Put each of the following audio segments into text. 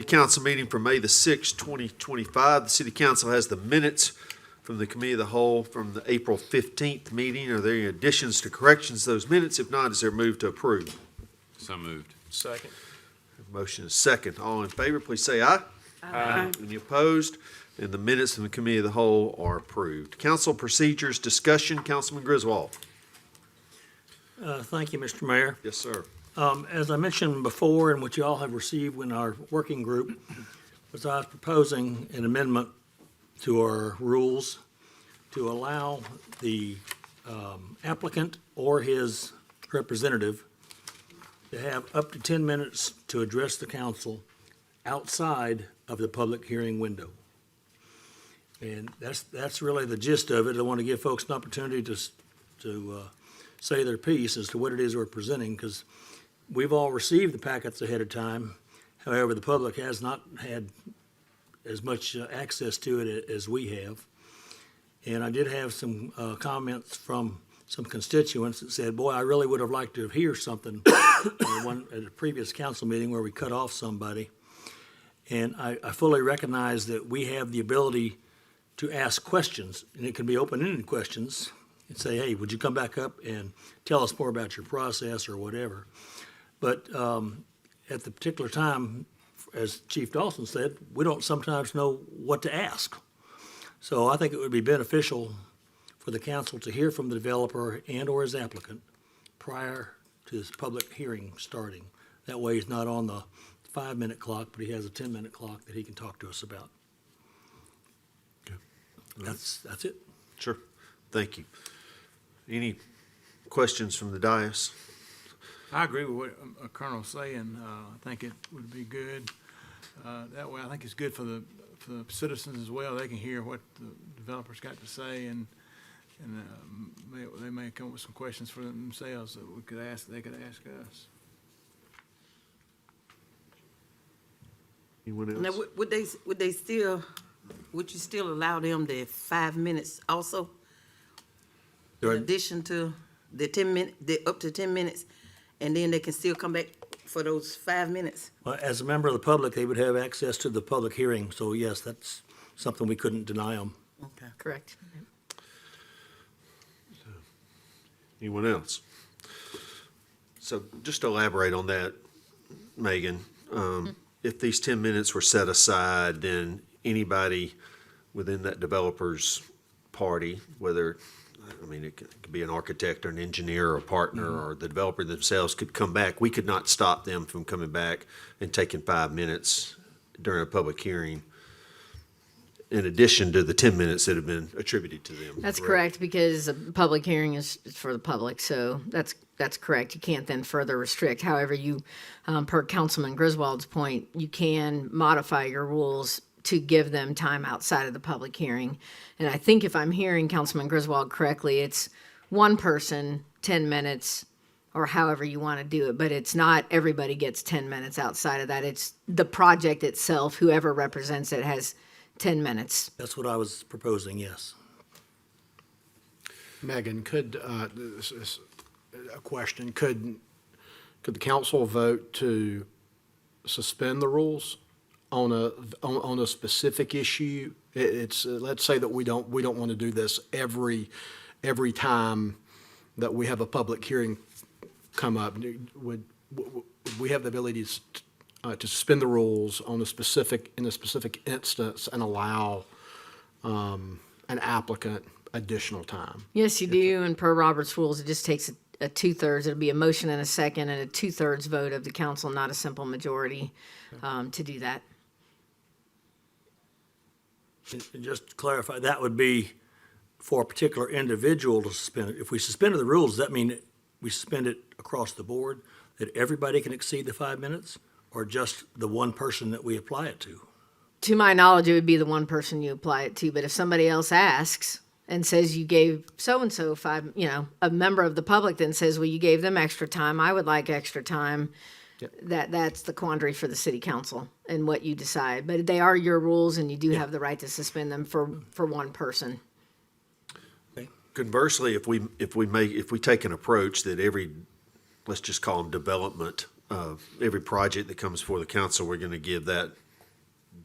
council meeting for May the 6th, 2025. The city council has the minutes from the committee of the whole from the April 15th meeting. Are there any additions to corrections to those minutes? If not, is there a move to approve? So moved. Second. Motion is second. All in favor, please say aye. Aye. Any opposed? And the minutes from the committee of the whole are approved. Council procedures discussion, Councilman Griswold. Thank you, Mr. Mayor. Yes, sir. As I mentioned before, and what you all have received in our working group, was I was proposing an amendment to our rules to allow the applicant or his representative to have up to 10 minutes to address the council outside of the public hearing window. And that's really the gist of it. I want to give folks an opportunity to say their piece as to what it is we're presenting, because we've all received the packets ahead of time. However, the public has not had as much access to it as we have. And I did have some comments from some constituents that said, boy, I really would have liked to hear something at a previous council meeting where we cut off somebody. And I fully recognize that we have the ability to ask questions, and it can be open-ended questions, and say, hey, would you come back up and tell us more about your process or whatever. But at the particular time, as Chief Dawson said, we don't sometimes know what to ask. So I think it would be beneficial for the council to hear from the developer and or his applicant prior to this public hearing starting. That way he's not on the 5-minute clock, but he has a 10-minute clock that he can talk to us about. Okay. That's it. Sure. Thank you. Any questions from the dais? I agree with what Colonel's saying. I think it would be good. That way, I think it's good for the citizens as well. They can hear what the developers got to say, and they may come up with some questions for themselves that we could ask. They could ask us. Anyone else? Now, would you still allow them the 5 minutes also? In addition to the 10 minute, up to 10 minutes, and then they can still come back for those 5 minutes? Well, as a member of the public, they would have access to the public hearing, so yes, that's something we couldn't deny them. Okay. Correct. Anyone else? So just to elaborate on that, Megan, if these 10 minutes were set aside, then anybody within that developer's party, whether, I mean, it could be an architect or an engineer or a partner or the developer themselves could come back. We could not stop them from coming back and taking 5 minutes during a public hearing in addition to the 10 minutes that have been attributed to them. That's correct, because a public hearing is for the public, so that's correct. You can't then further restrict. However, you, per Councilman Griswold's point, you can modify your rules to give them time outside of the public hearing. And I think if I'm hearing Councilman Griswold correctly, it's one person, 10 minutes, or however you want to do it, but it's not everybody gets 10 minutes outside of that. It's the project itself, whoever represents it has 10 minutes. That's what I was proposing, yes. Megan, this is a question, could the council vote to suspend the rules on a specific issue? It's let's say that we don't want to do this every time that we have a public hearing come up. Would we have the ability to suspend the rules in a specific instance and allow an applicant additional time? Yes, you do, and per Robert's rules, it just takes a 2/3. It'll be a motion and a second and a 2/3 vote of the council, not a simple majority, to do that. And just to clarify, that would be for a particular individual to suspend it. If we suspended the rules, does that mean we suspend it across the board, that everybody can exceed the 5 minutes, or just the one person that we apply it to? To my knowledge, it would be the one person you apply it to, but if somebody else asks and says you gave so-and-so 5, a member of the public then says, well, you gave them extra time, I would like extra time. Yep. That's the quandary for the city council and what you decide. But they are your rules, and you do have the right to suspend them for one person. Conversely, if we take an approach that let's just call them development, every project that comes before the council, we're going to give that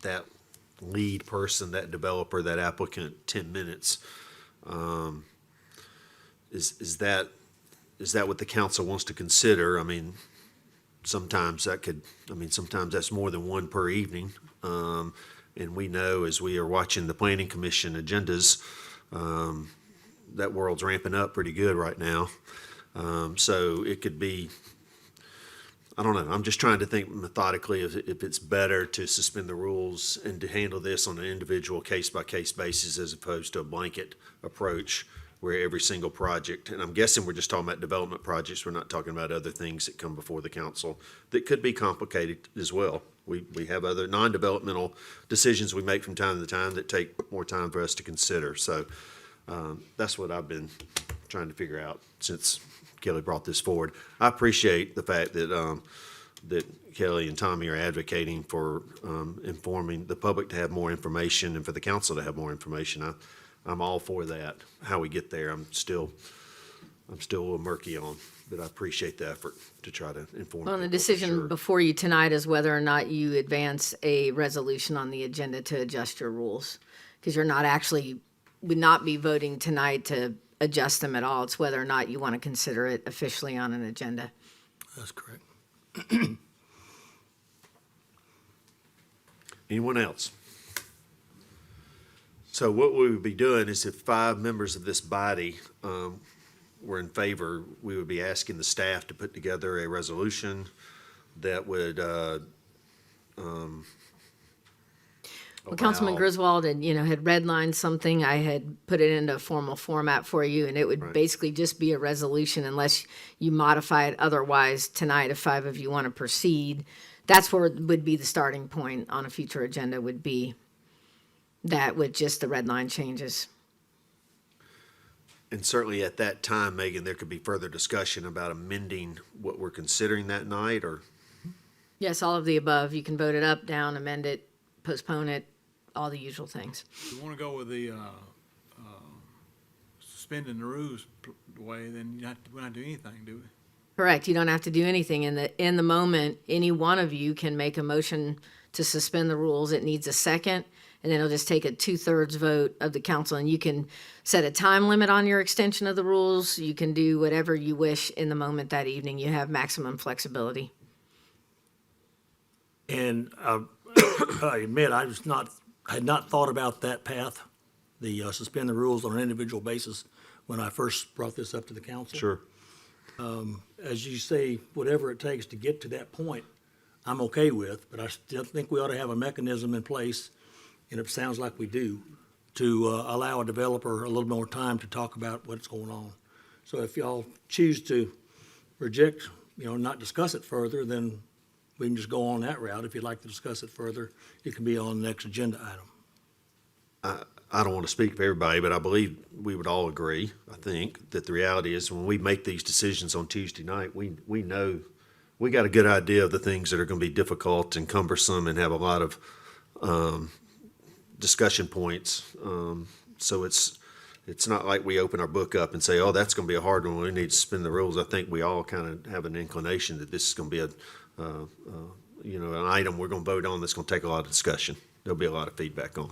that lead person, that developer, that applicant 10 minutes. Is that what the council wants to consider? I mean, sometimes that's more than one per evening. And we know as we are watching the planning commission agendas, that world's ramping up pretty good right now. So it could be, I don't know, I'm just trying to think methodically if it's better to suspend the rules and to handle this on an individual case-by-case basis as opposed to a blanket approach where every single project, and I'm guessing we're just talking about development projects, we're not talking about other things that come before the council that could be complicated as well. We have other non-developmental decisions we make from time to time that take more time for us to consider. So that's what I've been trying to figure out since Kelly brought this forward. I appreciate the fact that that Kelly and Tommy are advocating for informing the public to have more information and for the council to have more information. I'm all for that. How we get there, I'm still a little murky on, but I appreciate the effort to try to inform. Well, and the people for decision sure. before you tonight is whether or not you advance a resolution on the agenda to adjust your rules. Because you're not actually, would not be voting tonight to adjust them at all. It's whether or not you want to consider it officially on an agenda. That's correct. Anyone else? So what we would be doing is if 5 members of this body were in favor, we would be asking the staff to put together a resolution that would Well, Councilman allow- Griswold had redlined something. I had put it into a formal format for you, and it would Right. basically just be a resolution unless you modify it otherwise tonight. If 5 of you want to proceed, that's where it would be the starting point on a future agenda would be that with just the red line changes. And certainly at that time, Megan, there could be further discussion about amending what we're considering that night, or, Yes, all of the above. You can vote it up, down, amend it, postpone it, all the usual things. If you want to go with the suspending the rules way, then we don't have to do anything, do we? Correct. You don't have to do anything. In the moment, any one of you can make a motion to suspend the rules. It needs a second, and then it'll just take a 2/3 vote of the council. And you can set a time limit on your extension of the rules. You can do whatever you wish in the moment that evening. You have maximum flexibility. And I admit, I had not thought about that path, the suspend the rules on an individual basis when I first brought this up to the council. sure. As you say, whatever it takes to get to that point, I'm okay with, but I still think we ought to have a mechanism in place, and it sounds like we do, to allow a developer a little more time to talk about what's going on. So if y'all choose to reject, not discuss it further, then we can just go on that route. If you'd like to discuss it further, it can be on the next agenda item. I don't want to speak for everybody, but I believe we would all agree, I think, that the reality is when we make these decisions on Tuesday night, we know, we got a good idea of the things that are going to be difficult and cumbersome and have a lot of discussion points. So it's not like we open our book up and say, oh, that's going to be a hard one, we need to suspend the rules. I think we all kind of have an inclination that this is going to be an item we're going to vote on that's going to take a lot of discussion. There'll be a lot of feedback on.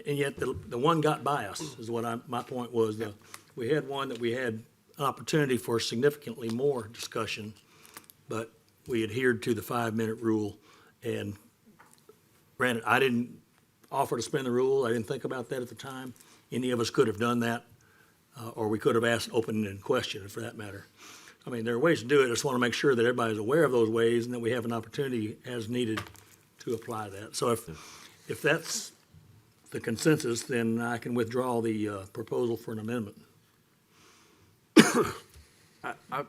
And yet, the one got by us, is what my point was. We had one that we had an opportunity for significantly more discussion, but we adhered to the 5-minute rule. And granted, I didn't offer to suspend the rule. I didn't think about that at the time. Any of us could have done that, or we could have asked open-ended question, for that matter. I mean, there are ways to do it. I just want to make sure that everybody's aware of those ways and that we have an opportunity as needed to apply that. So if that's the consensus, then I can withdraw the proposal for an amendment. I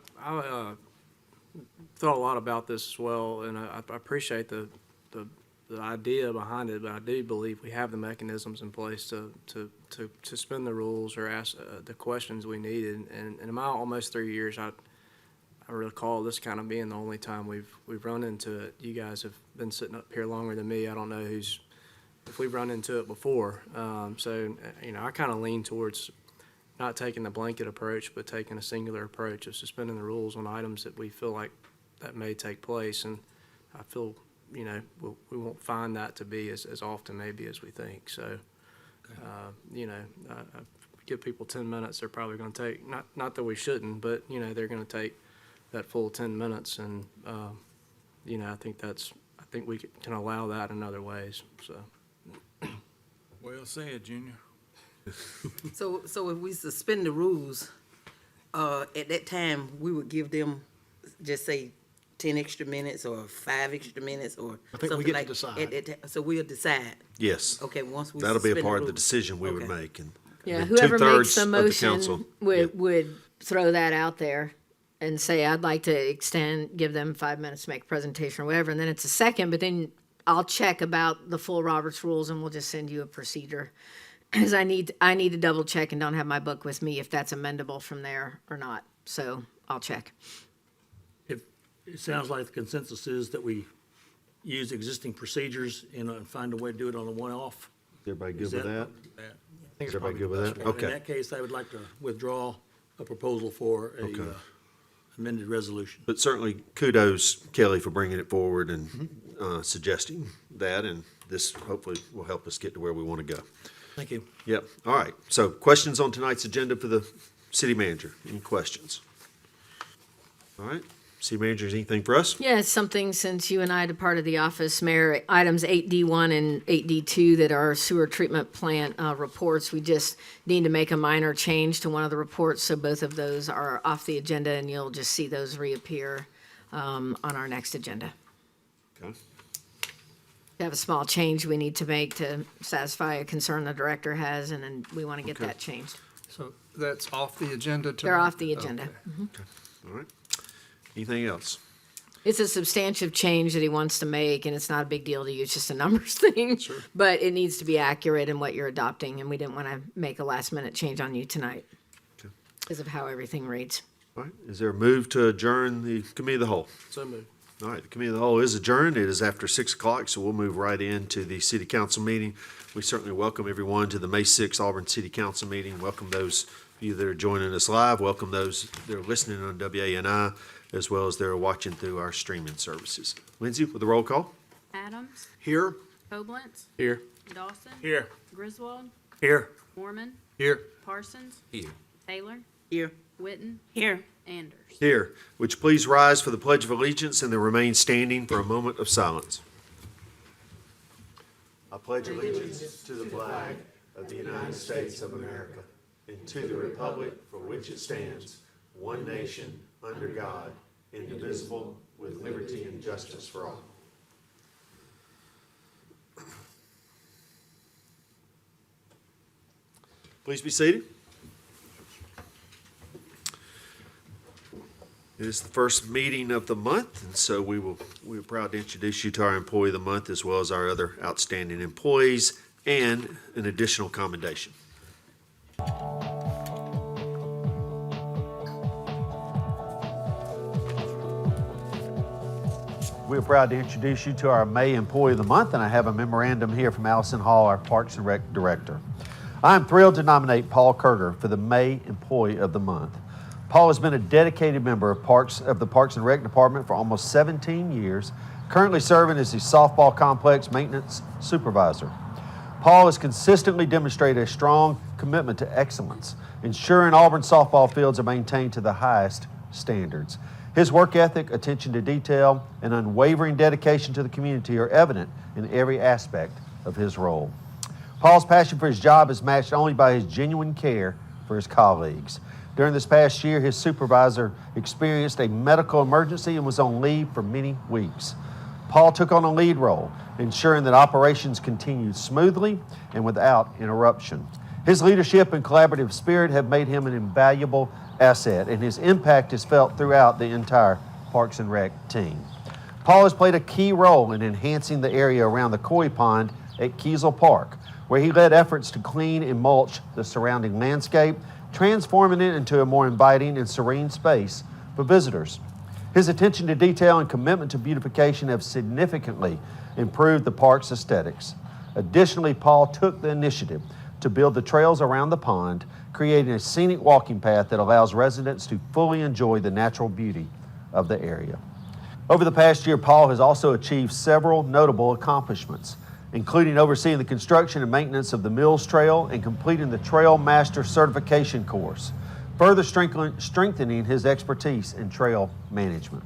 thought a lot about this as well, and I appreciate the idea behind it, but I do believe we have the mechanisms in place to suspend the rules or ask the questions we needed. And in my almost 3 years, I recall this kind of being the only time we've run into it. You guys have been sitting up here longer than me. I don't know if we've run into it before. So I kind of lean towards not taking the blanket approach, but taking a singular approach of suspending the rules on items that we feel like that may take place. And I feel you know, we won't find that to be as often maybe as we think. So, you know, I give people 10 minutes, they're probably going to take, not that we shouldn't, but, you know, they're going to take that full 10 minutes. And, you know, I think we can allow that in other ways, so. Well said, Junior. So if we suspend the rules, at that time, we would give them, just say, 10 extra minutes or 5 extra minutes or I think we something get to like. decide. So we'll decide, Yes. okay, once we That'll be a suspend part of the rules. decision we would Okay. make. And Yeah, then whoever makes 2/3 the of motion council- would throw that out there and say, I'd like to give them 5 minutes to make a presentation or whatever, and then it's a second, but then I'll check about the full Roberts rules and we'll just send you a procedure. Because I need to double check and don't have my book with me if that's amendable from there or not, so I'll check. If, it sounds like the consensus is that we use existing procedures and find a way to do it on a one-off. Is everybody Is good with that- that? think Is it's everybody probably good the with best that? way. In Okay. that case, I would like to withdraw a proposal for a Okay. amended resolution. But certainly kudos, Kelly, for bringing it forward and suggesting that, and this hopefully will help us get to where we want to go. Thank you. Yep, all right. So questions on tonight's agenda for the city manager? Any questions? All right, city manager, is anything for us? Yeah, it's something since you and I departed the office, Mayor, items 8D1 and 8D2 that are sewer treatment plant reports. We just need to make a minor change to one of the reports, so both of those are off the agenda, and you'll just see those reappear on our next agenda. Okay. We have a small change we need to make to satisfy a concern the director has, and then we want to get Okay. that changed. So that's off the agenda tonight? They're off the agenda. Okay. All right. Anything else? It's a substantive change that he wants to make, and it's not a big deal to you, it's just a numbers thing. But it needs to be accurate in what you're adopting, and we didn't want to make a last-minute change on you tonight Okay. because of how everything reads. All right, is there a move to adjourn the committee of the whole? So moved. All right, the committee of the whole is adjourned. It is after 6 o'clock, so we'll move right into the city council meeting. We certainly welcome everyone to the May 6th Auburn City Council meeting. Welcome those of you that are joining us live. Welcome those that are listening on WANI, as well as that are watching through our streaming services. Lindsay, with the roll call? Adams, Here? Koblenz, Here. Dawson, Here. Griswold, Here. Mormon, Here. Parsons, Here. Taylor, Here. Witten, Here. Anders. Here. Would you please rise for the Pledge of Allegiance and then remain standing for a moment of silence? I pledge allegiance to the flag of the United States of America and to the republic for which it stands, one nation, under God, indivisible, with liberty and justice for all. Please be seated. It is the first meeting of the month, and so we're proud to introduce you to our Employee of the Month as well as our other outstanding employees and an additional commendation. We're proud to introduce you to our May Employee of the Month, and I have a memorandum here from Allison Hall, our Parks and Rec Director. I am thrilled to nominate Paul Kerger for the May Employee of the Month. Paul has been a dedicated member of the Parks and Rec Department for almost 17 years, currently serving as the softball complex maintenance supervisor. Paul has consistently demonstrated a strong commitment to excellence, ensuring Auburn softball fields are maintained to the highest standards. His work ethic, attention to detail, and unwavering dedication to the community are evident in every aspect of his role. Paul's passion for his job is matched only by his genuine care for his colleagues. During this past year, his supervisor experienced a medical emergency and was on leave for many weeks. Paul took on a lead role, ensuring that operations continued smoothly and without interruption. His leadership and collaborative spirit have made him an invaluable asset, and his impact is felt throughout the entire Parks and Rec team. Paul has played a key role in enhancing the area around the koi pond at Kiesel Park, where he led efforts to clean and mulch the surrounding landscape, transforming it into a more inviting and serene space for visitors. His attention to detail and commitment to beautification have significantly improved the park's aesthetics. Additionally, Paul took the initiative to build the trails around the pond, creating a scenic walking path that allows residents to fully enjoy the natural beauty of the area. Over the past year, Paul has also achieved several notable accomplishments, including overseeing the construction and maintenance of the Mills Trail and completing the Trail Master Certification course, further strengthening his expertise in trail management.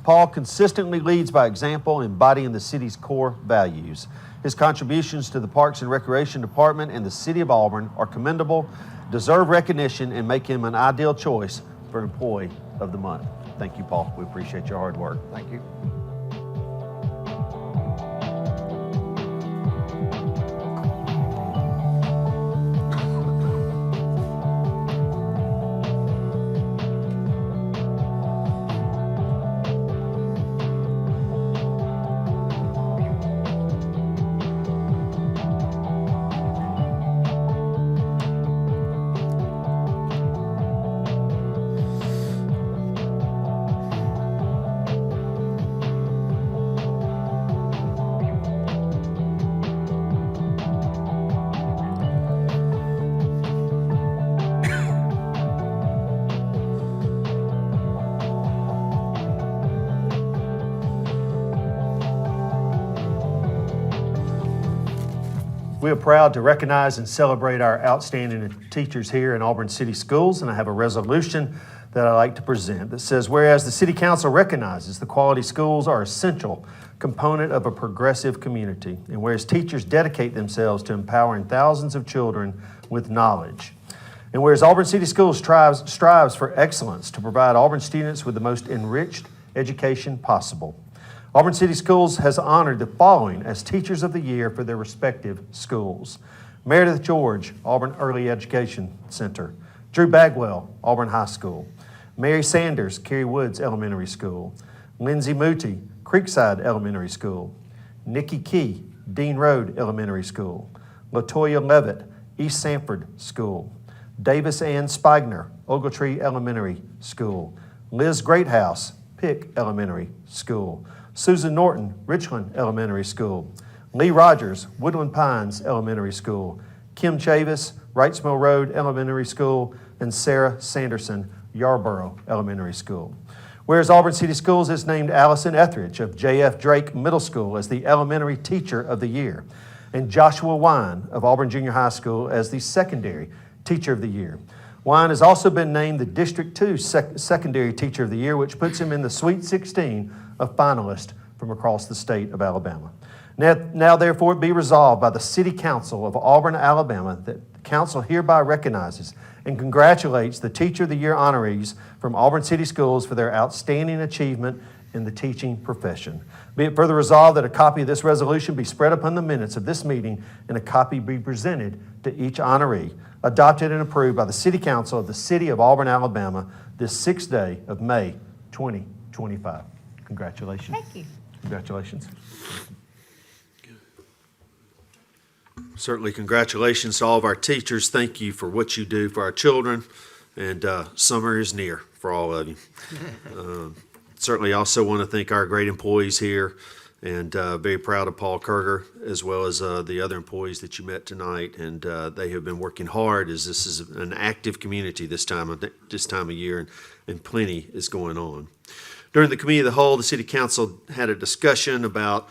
Paul consistently leads by example, embodying the city's core values. His contributions to the Parks and Recreation Department and the City of Auburn are commendable, deserve recognition, and make him an ideal choice for Employee of the Month. Thank you, Paul. We appreciate your hard work. Thank you. We are proud to recognize and celebrate our outstanding teachers here in Auburn City Schools, and I have a resolution that I'd like to present that says, whereas the City Council recognizes the quality schools are an essential component of a progressive community, and whereas teachers dedicate themselves to empowering thousands of children with knowledge, and whereas Auburn City Schools strives for excellence to provide Auburn students with the most enriched education possible, Auburn City Schools has honored the following as Teachers of the Year for their respective schools: Meredith George, Auburn Early Education Center; Drew Bagwell, Auburn High School; Mary Sanders, Kerry Woods Elementary School; Lindsay Moody, Creekside Elementary School; Nikki Key, Dean Road Elementary School; Latoya Levitt, East Sanford School; Davis Ann Spigner, Ogletree Elementary School; Liz Greathouse, Pick Elementary School; Susan Norton, Richland Elementary School; Lee Rogers, Woodland Pines Elementary School; Kim Chavis, Wrightsmill Road Elementary School; and Sarah Sanderson, Yarborough Elementary School. Whereas Auburn City Schools has named Allison Etheridge of J.F. Drake Middle School as the Elementary Teacher of the Year, and Joshua Wine of Auburn Junior High School as the Secondary Teacher of the Year. Wine has also been named the District 2 Secondary Teacher of the Year, which puts him in the Sweet 16 of finalists from across the state of Alabama. Now therefore it be resolved by the City Council of Auburn, Alabama, that the council hereby recognizes and congratulates the Teacher of the Year honorees from Auburn City Schools for their outstanding achievement in the teaching profession. Be it further resolved that a copy of this resolution be spread upon the minutes of this meeting and a copy be presented to each honoree, adopted and approved by the City Council of the City of Auburn, Alabama, this 6th day of May 2025. Congratulations. Thank you. Congratulations. Certainly, congratulations to all of our teachers. Thank you for what you do for our children, and summer is near for all of you. Certainly also want to thank our great employees here, and very proud of Paul Kerger, as well as the other employees that you met tonight. And they have been working hard, as this is an active community this time of year, and plenty is going on. During the Committee of the Whole, the City Council had a discussion about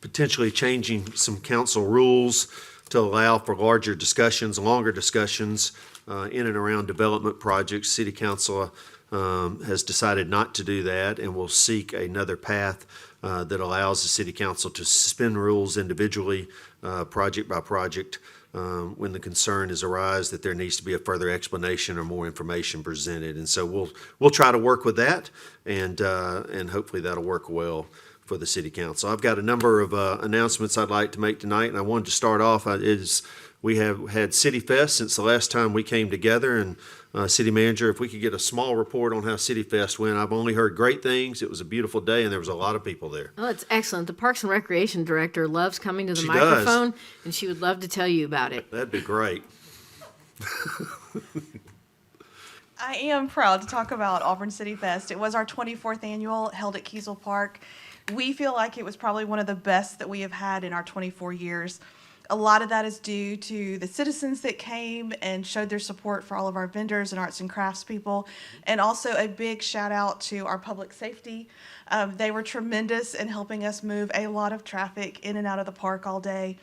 potentially changing some council rules to allow for larger discussions, longer discussions in and around development projects. City Council has decided not to do that and will seek another path that allows the City Council to suspend rules individually, project by project, when the concern is arise that there needs to be a further explanation or more information presented. And so we'll try to work with that, and hopefully that'll work well for the City Council. I've got a number of announcements I'd like to make tonight, and I wanted to start off we have had City Fest since the last time we came together, and City Manager, if we could get a small report on how City Fest went. I've only heard great things. It was a beautiful day, and there was a lot of people there. Oh, it's excellent. The Parks and Recreation Director loves coming to the She microphone, and she would love to tell you about it. That'd be great. I am proud to talk about Auburn City Fest. It was our 24th annual, held at Kiesel Park. We feel like it was probably one of the best that we have had in our 24 years. A lot of that is due to the citizens that came and showed their support for all of our vendors and arts and crafts people. And also a big shout out to our public safety. They were tremendous in helping us move a lot of traffic in and out of the park all day.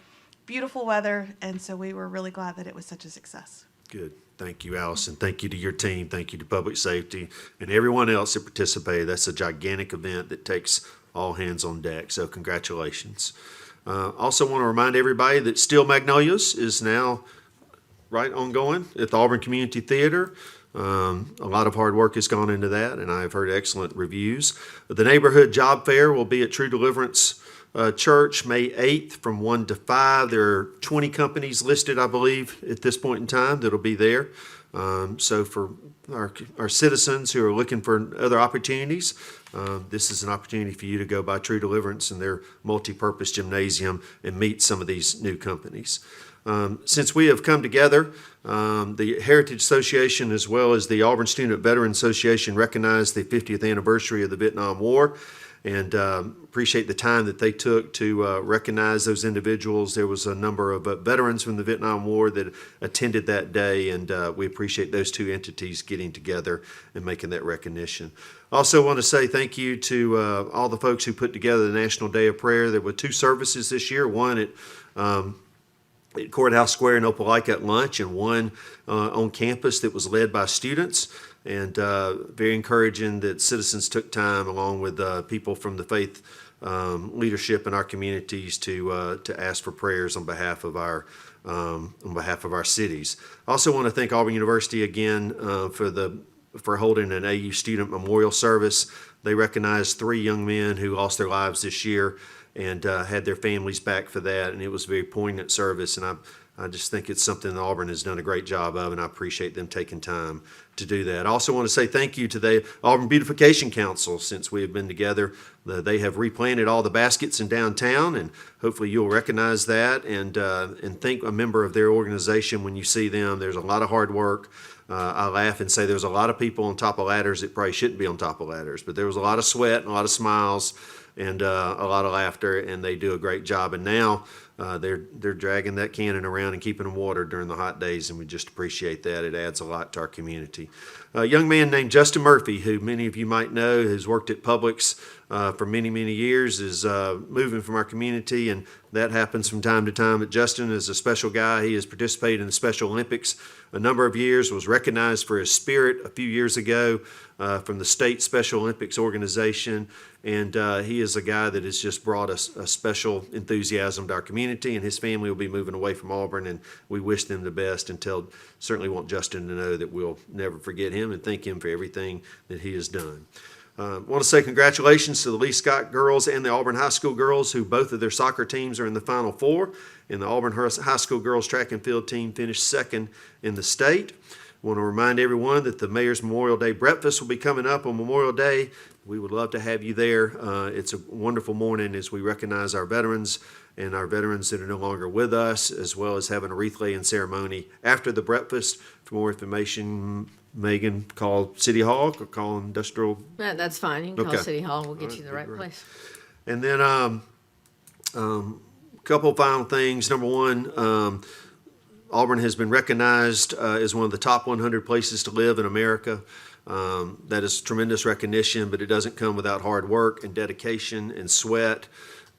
Beautiful weather, and so we were really glad that it was such a success. Good. Thank you, Allison. Thank you to your team. Thank you to Public Safety and everyone else that participated. That's a gigantic event that takes all hands on deck, so congratulations. Also want to remind everybody that Steel Magnolias is now ongoing at the Auburn Community Theater. A lot of hard work has gone into that, and I've heard excellent reviews. The neighborhood job fair will be at True Deliverance Church, May 8th from 1 to 5. There are 20 companies listed, I believe, at this point in time that'll be there. So for our citizens who are looking for other opportunities, this is an opportunity for you to go by True Deliverance and their multi-purpose gymnasium and meet some of these new companies. Since we have come together, the Heritage Association as well as the Auburn Student Veteran Association recognized the 50th anniversary of the Vietnam War, and appreciate the time that they took to recognize those individuals. There was a number of veterans from the Vietnam War that attended that day, and we appreciate those two entities getting together and making that recognition. Also want to say thank you to all the folks who put together the National Day of Prayer. There were 2 services this year, one at Courthouse Square in Opelika at lunch, and one on campus that was led by students. And very encouraging that citizens took time, along with people from the faith leadership in our communities, to ask for prayers on behalf of our cities. I also want to thank Auburn University again for holding an AU student memorial service. They recognized 3 young men who lost their lives this year, and had their families back for that, and it was a very poignant service, and I just think it's something that Auburn has done a great job of, and I appreciate them taking time to do that. I also want to say thank you to the Auburn Beautification Council. Since we have been together, they have replanted all the baskets in downtown, and hopefully you'll recognize that and thank a member of their organization when you see them. There's a lot of hard work. I laugh and say there's a lot of people on top of ladders that probably shouldn't be on top of ladders, but there was a lot of sweat and a lot of smiles and a lot of laughter, and they do a great job. And now they're dragging that cannon around and keeping them watered during the hot days, and we just appreciate that. It adds a lot to our community. A young man named Justin Murphy, who many of you might know, has worked at Publix for many, many years, is moving from our community, and that happens from time to time. But Justin is a special guy. He has participated in the Special Olympics a number of years, was recognized for his spirit a few years ago from the State Special Olympics organization, and he is a guy that has just brought us a special enthusiasm to our community, and his family will be moving away from Auburn, and we wish them the best, and certainly want Justin to know that we'll never forget him and thank him for everything that he has done. I want to say congratulations to the Lee Scott girls and the Auburn High School girls, who both of their soccer teams are in the Final Four, and the Auburn High School girls track and field team finished second in the state. I want to remind everyone that the Mayor's Memorial Day breakfast will be coming up on Memorial Day. We would love to have you there. It's a wonderful morning as we recognize our veterans and our veterans that are no longer with us, as well as having a wreath-laying ceremony after the breakfast. For more information, Megan, call City Hall or call Industrial. That's fine. You can call Okay. City Hall. We'll get All you the right, right great. place. And then a couple of final things. Number one, Auburn has been recognized as one of the top 100 places to live in America. That is tremendous recognition, but it doesn't come without hard work and dedication and sweat.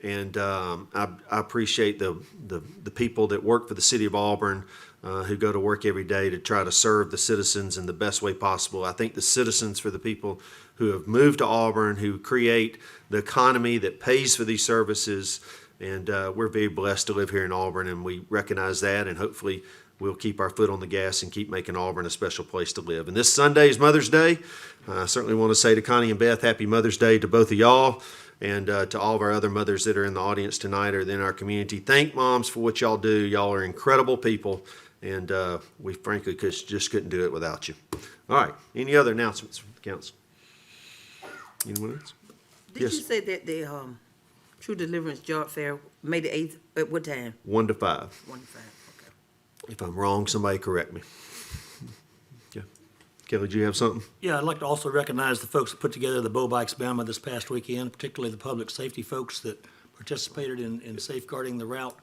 And I appreciate the people that work for the city of Auburn, who go to work every day to try to serve the citizens in the best way possible. I think the citizens, for the people who have moved to Auburn, who create the economy that pays for these services, and we're very blessed to live here in Auburn, and we recognize that, and hopefully we'll keep our foot on the gas and keep making Auburn a special place to live. And this Sunday is Mother's Day. I certainly want to say to Connie and Beth, happy Mother's Day to both of y'all, and to all of our other mothers that are in the audience tonight or in our community. Thank moms for what y'all do. Y'all are incredible people, and we frankly just couldn't do it without you. All right, any other announcements from the council? Anyone else? Did Yes. you say that the True Deliverance Job Fair, May the 8th, at what time? 1 to 5. 1 to 5, okay. If I'm wrong, somebody correct me. Yeah. Kelly, do you have something? Yeah, I'd like to also recognize the folks that put together the Bow Bikes Bama this past weekend, particularly the public safety folks that participated in safeguarding the route.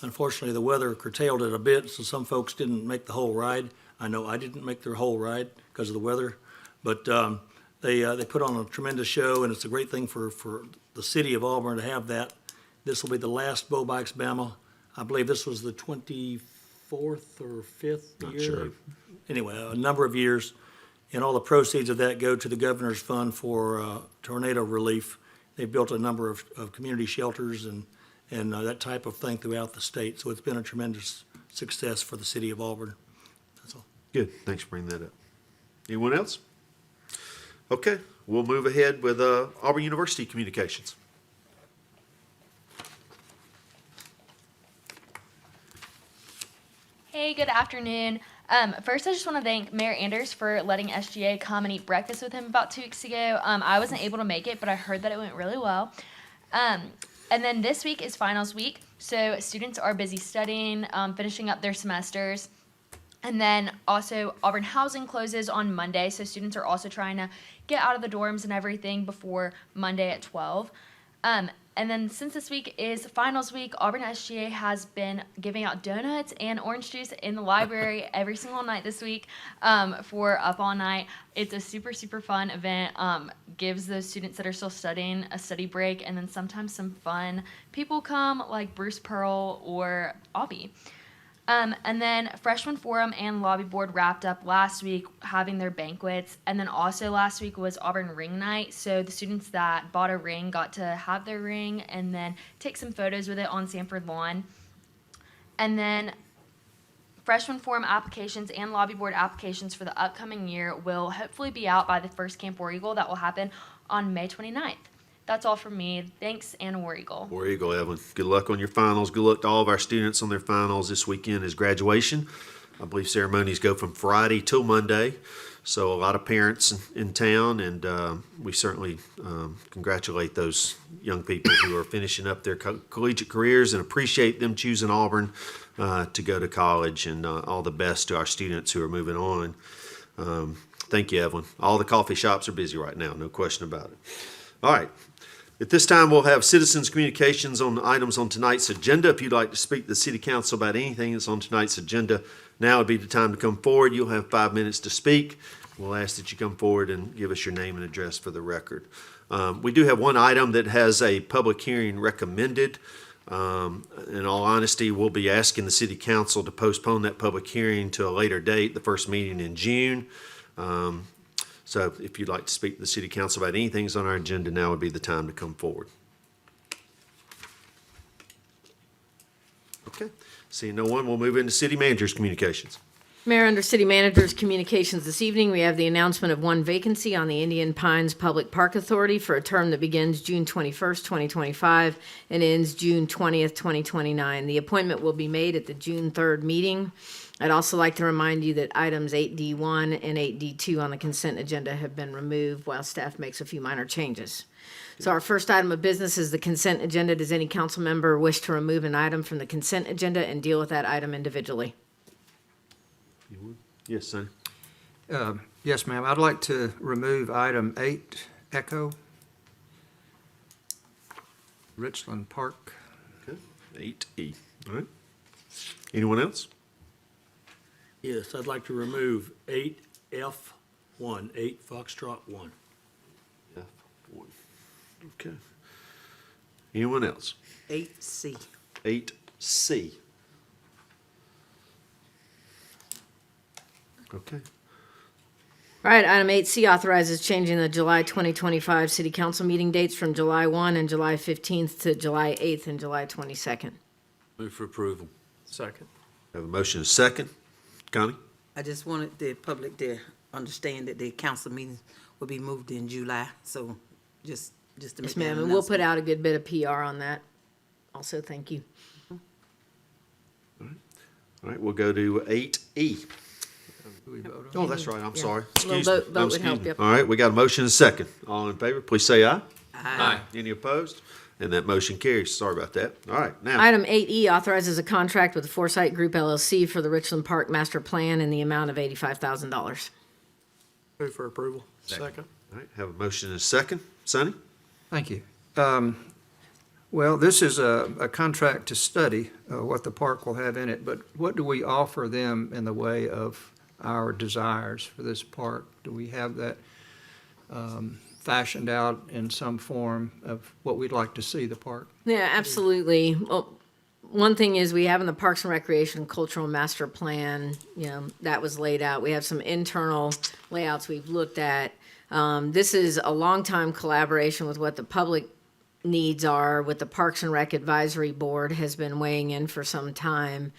Unfortunately, the weather curtailed it a bit, so some folks didn't make the whole ride. I know I didn't make their whole ride because of the weather, but they put on a tremendous show, and it's a great thing for the city of Auburn to have that. This will be the last Bow Bikes Bama. I believe this was the 24th or 5th Not year. sure. Anyway, a number of years, and all the proceeds of that go to the governor's fund for tornado relief. They've built a number of community shelters and that type of thing throughout the state. So it's been a tremendous success for the city of Auburn. That's all. Good, thanks for bringing that up. Anyone else? Okay, we'll move ahead with Auburn University Communications. Hey, good afternoon. First, I just want to thank Mayor Anders for letting SGA come and eat breakfast with him about 2 weeks ago. I wasn't able to make it, but I heard that it went really well. And then this week is finals week, so students are busy studying, finishing up their semesters. And then also Auburn Housing closes on Monday, so students are also trying to get out of the dorms and everything before Monday at 12. And then since this week is finals week, Auburn SGA has been giving out donuts and orange juice in the library every single night this week for Up All Night. It's a super, super fun event. Gives those students that are still studying a study break, and then sometimes some fun people come like Bruce Pearl or Aubie. And then Freshman Forum and Lobby Board wrapped up last week having their banquets. And then also last week was Auburn Ring Night. So the students that bought a ring got to have their ring and then take some photos with it on Sanford Lawn. And then Freshman Forum applications and Lobby Board applications for the upcoming year will hopefully be out by the first Camp War Eagle that will happen on May 29th. That's all from me. Thanks, and War Eagle. War Eagle, Evan. Good luck on your finals. Good luck to all of our students on their finals. This weekend is graduation. I believe ceremonies go from Friday till Monday. So a lot of parents in town, and we certainly congratulate those young people who are finishing up their collegiate careers and appreciate them choosing Auburn to go to college, and all the best to our students who are moving on. Thank you, Evelyn. All the coffee shops are busy right now, no question about it. All right. At this time, we'll have citizens' communications on items on tonight's agenda. If you'd like to speak to the city council about anything that's on tonight's agenda, now would be the time to come forward. You'll have 5 minutes to speak. We'll ask that you come forward and give us your name and address for the record. We do have one item that has a public hearing recommended. In all honesty, we'll be asking the city council to postpone that public hearing to a later date, the first meeting in June. So if you'd like to speak to the city council about anything that's on our agenda, now would be the time to come forward. Okay, seeing no one, we'll move into city manager's communications. Mayor, under City Manager's Communications this evening, we have the announcement of one vacancy on the Indian Pines Public Park Authority for a term that begins June 21st, 2025, and ends June 20th, 2029. The appointment will be made at the June 3rd meeting. I'd also like to remind you that items 8D1 and 8D2 on the consent agenda have been removed while staff makes a few minor changes. So our first item of business is the consent agenda. Does any council member wish to remove an item from the consent agenda and deal with that item individually? Yes, Sonny. Yes, ma'am. I'd like to remove item 8, Echo, Richland Park. Okay, 8E. All right. Anyone else? Yes, I'd like to remove 8F1, 8 Foxtrot 1. F1. Okay. Anyone else? 8C. 8C. Okay. All right, item 8C authorizes changing the July 2025 city council meeting dates from July 1 and July 15th to July 8th and July 22nd. Move for approval. Second. Have a motion and a second. Connie? I just wanted the public to understand that the council meetings will be moved in July, so just to make Yes, that ma'am, and we'll put announcement. out a good bit of PR on that. Also, thank you. All right, we'll go to 8E. Do we vote on Oh, that's right, I'm Yeah. sorry. A little Excuse vote- me. vote would Excuse help, me. yep. All right, we got a motion and a second. All in favor, please say aye. Aye. Any opposed? And that motion carries. Sorry about that. All right, now, Item 8E authorizes a contract with Foresight Group LLC for the Richland Park Master Plan in the amount of $85,000. Move for approval. Second. all right, have a motion and a second. Sonny? Thank you. Well, this is a contract to study what the park will have in it, but what do we offer them in the way of our desires for this park? Do we have that fashioned out in some form of what we'd like to see the park? Yeah, absolutely. Well, one thing is we have in the Parks and Recreation Cultural Master Plan, that was laid out. We have some internal layouts we've looked at. This is a long time collaboration with what the public needs are, with the Parks and Rec Advisory Board has been weighing in for some time.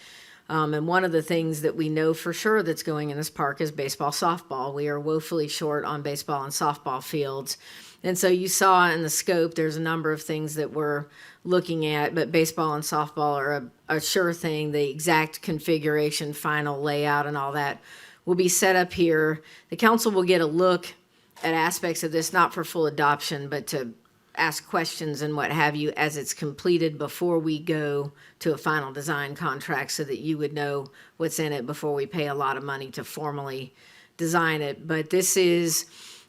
And one of the things that we know for sure that's going in this park is baseball, softball. We are woefully short on baseball and softball fields. And so you saw in the scope, there's a number of things that we're looking at, but baseball and softball are a sure thing. The exact configuration, final layout and all that will be set up here. The council will get a look at aspects of this, not for full adoption, but to ask questions and what have you as it's completed before we go to a final design contract, so that you would know what's in it before we pay a lot of money to formally design it. But this is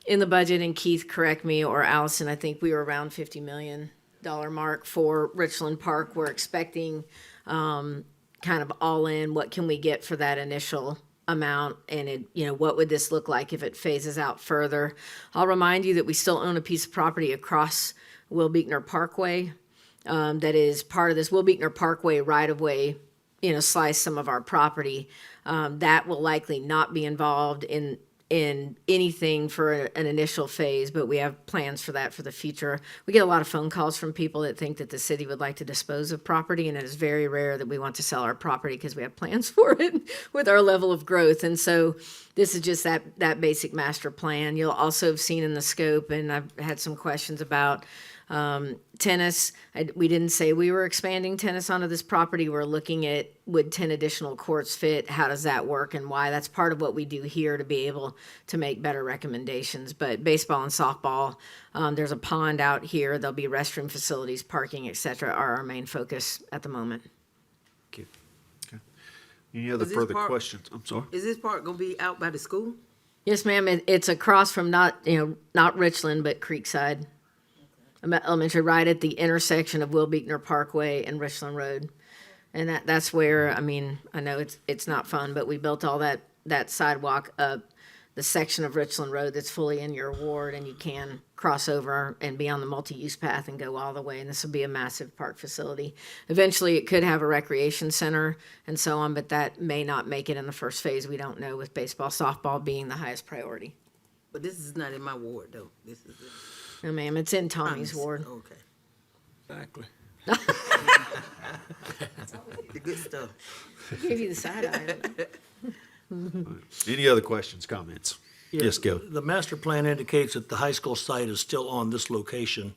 in the budget, and Keith, correct me, or Allison, I think we were around $50 million mark for Richland Park. We're expecting kind of all in, what can we get for that initial amount, and what would this look like if it phases out further. I'll remind you that we still own a piece of property across Will Beekner Parkway that is part of this Will Beekner Parkway right-of-way, slice some of our property. That will likely not be involved in anything for an initial phase, but we have plans for that for the future. We get a lot of phone calls from people that think that the city would like to dispose of property, and it is very rare that we want to sell our property because we have plans for it with our level of growth. And so this is just that basic master plan. You'll also have seen in the scope, and I've had some questions about tennis. We didn't say we were expanding tennis onto this property. We're looking at, would 10 additional courts fit? How does that work and why? That's part of what we do here to be able to make better recommendations. But baseball and softball, there's a pond out here. There'll be restroom facilities, parking, et cetera, are our main focus at the moment. Okay. Any other Is this further park- questions? I'm sorry. Is this park gonna be out by the school? Yes, ma'am. It's across from not Richland, but Creekside Elementary, right at the intersection of Will Beekner Parkway and Richland Road. And that's where, I know it's not fun, but we built all that sidewalk up the section of Richland Road that's fully in your ward, and you can cross over and be on the multi-use path and go all the way. And this will be a massive park facility. Eventually, it could have a recreation center and so on, but that may not make it in the first phase. We don't know, with baseball, softball being the highest priority. But this is not in my ward, though. This is No, ma'am, it's in Tommy's ward. Okay. Exactly. The good stuff. Give you the side eye. Any other questions, comments? Yes, Gil. The master plan indicates that the high school site is still on this location.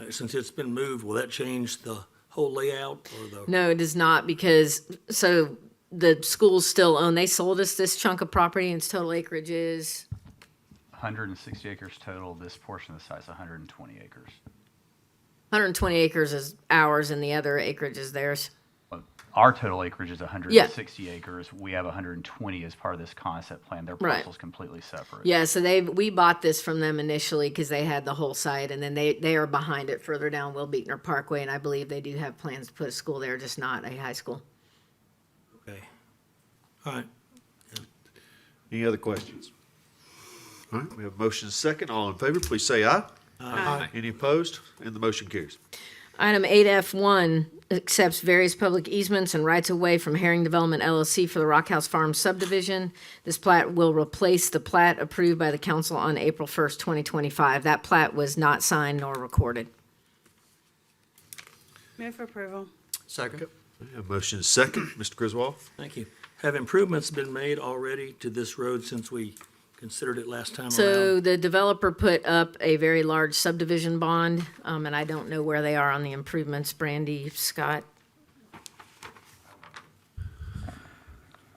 Since it's been moved, will that change the whole layout or the? No, it does not, because, so the schools still own, they sold us this chunk of property, and its total acreage is, 160 acres total. This portion of the site is 120 acres. 120 acres is ours, and the other acreage is theirs. Our total acreage is 160 acres. We have 120 as part of this concept plan. Their Right. parcel's completely separate. Yeah, so we bought this from them initially because they had the whole site, and then they are behind it further down Will Beekner Parkway, and I believe they do have plans to put a school there, just not a high school. Okay. All right. Any other questions? All right, we have a motion and a second. All in favor, please say aye. Aye. Any opposed? And the motion carries. Item 8F1 accepts various public easements and rights-of-way from Herring Development LLC for the Rockhouse Farm subdivision. This plat will replace the plat approved by the council on April 1st, 2025. That plat was not signed nor recorded. Move for approval. Second. We have a motion and a second. Mr. Griswold? Thank you. Have improvements been made already to this road since we considered it last time around? So the developer put up a very large subdivision bond, and I don't know where they are on the improvements. Brandy, Scott?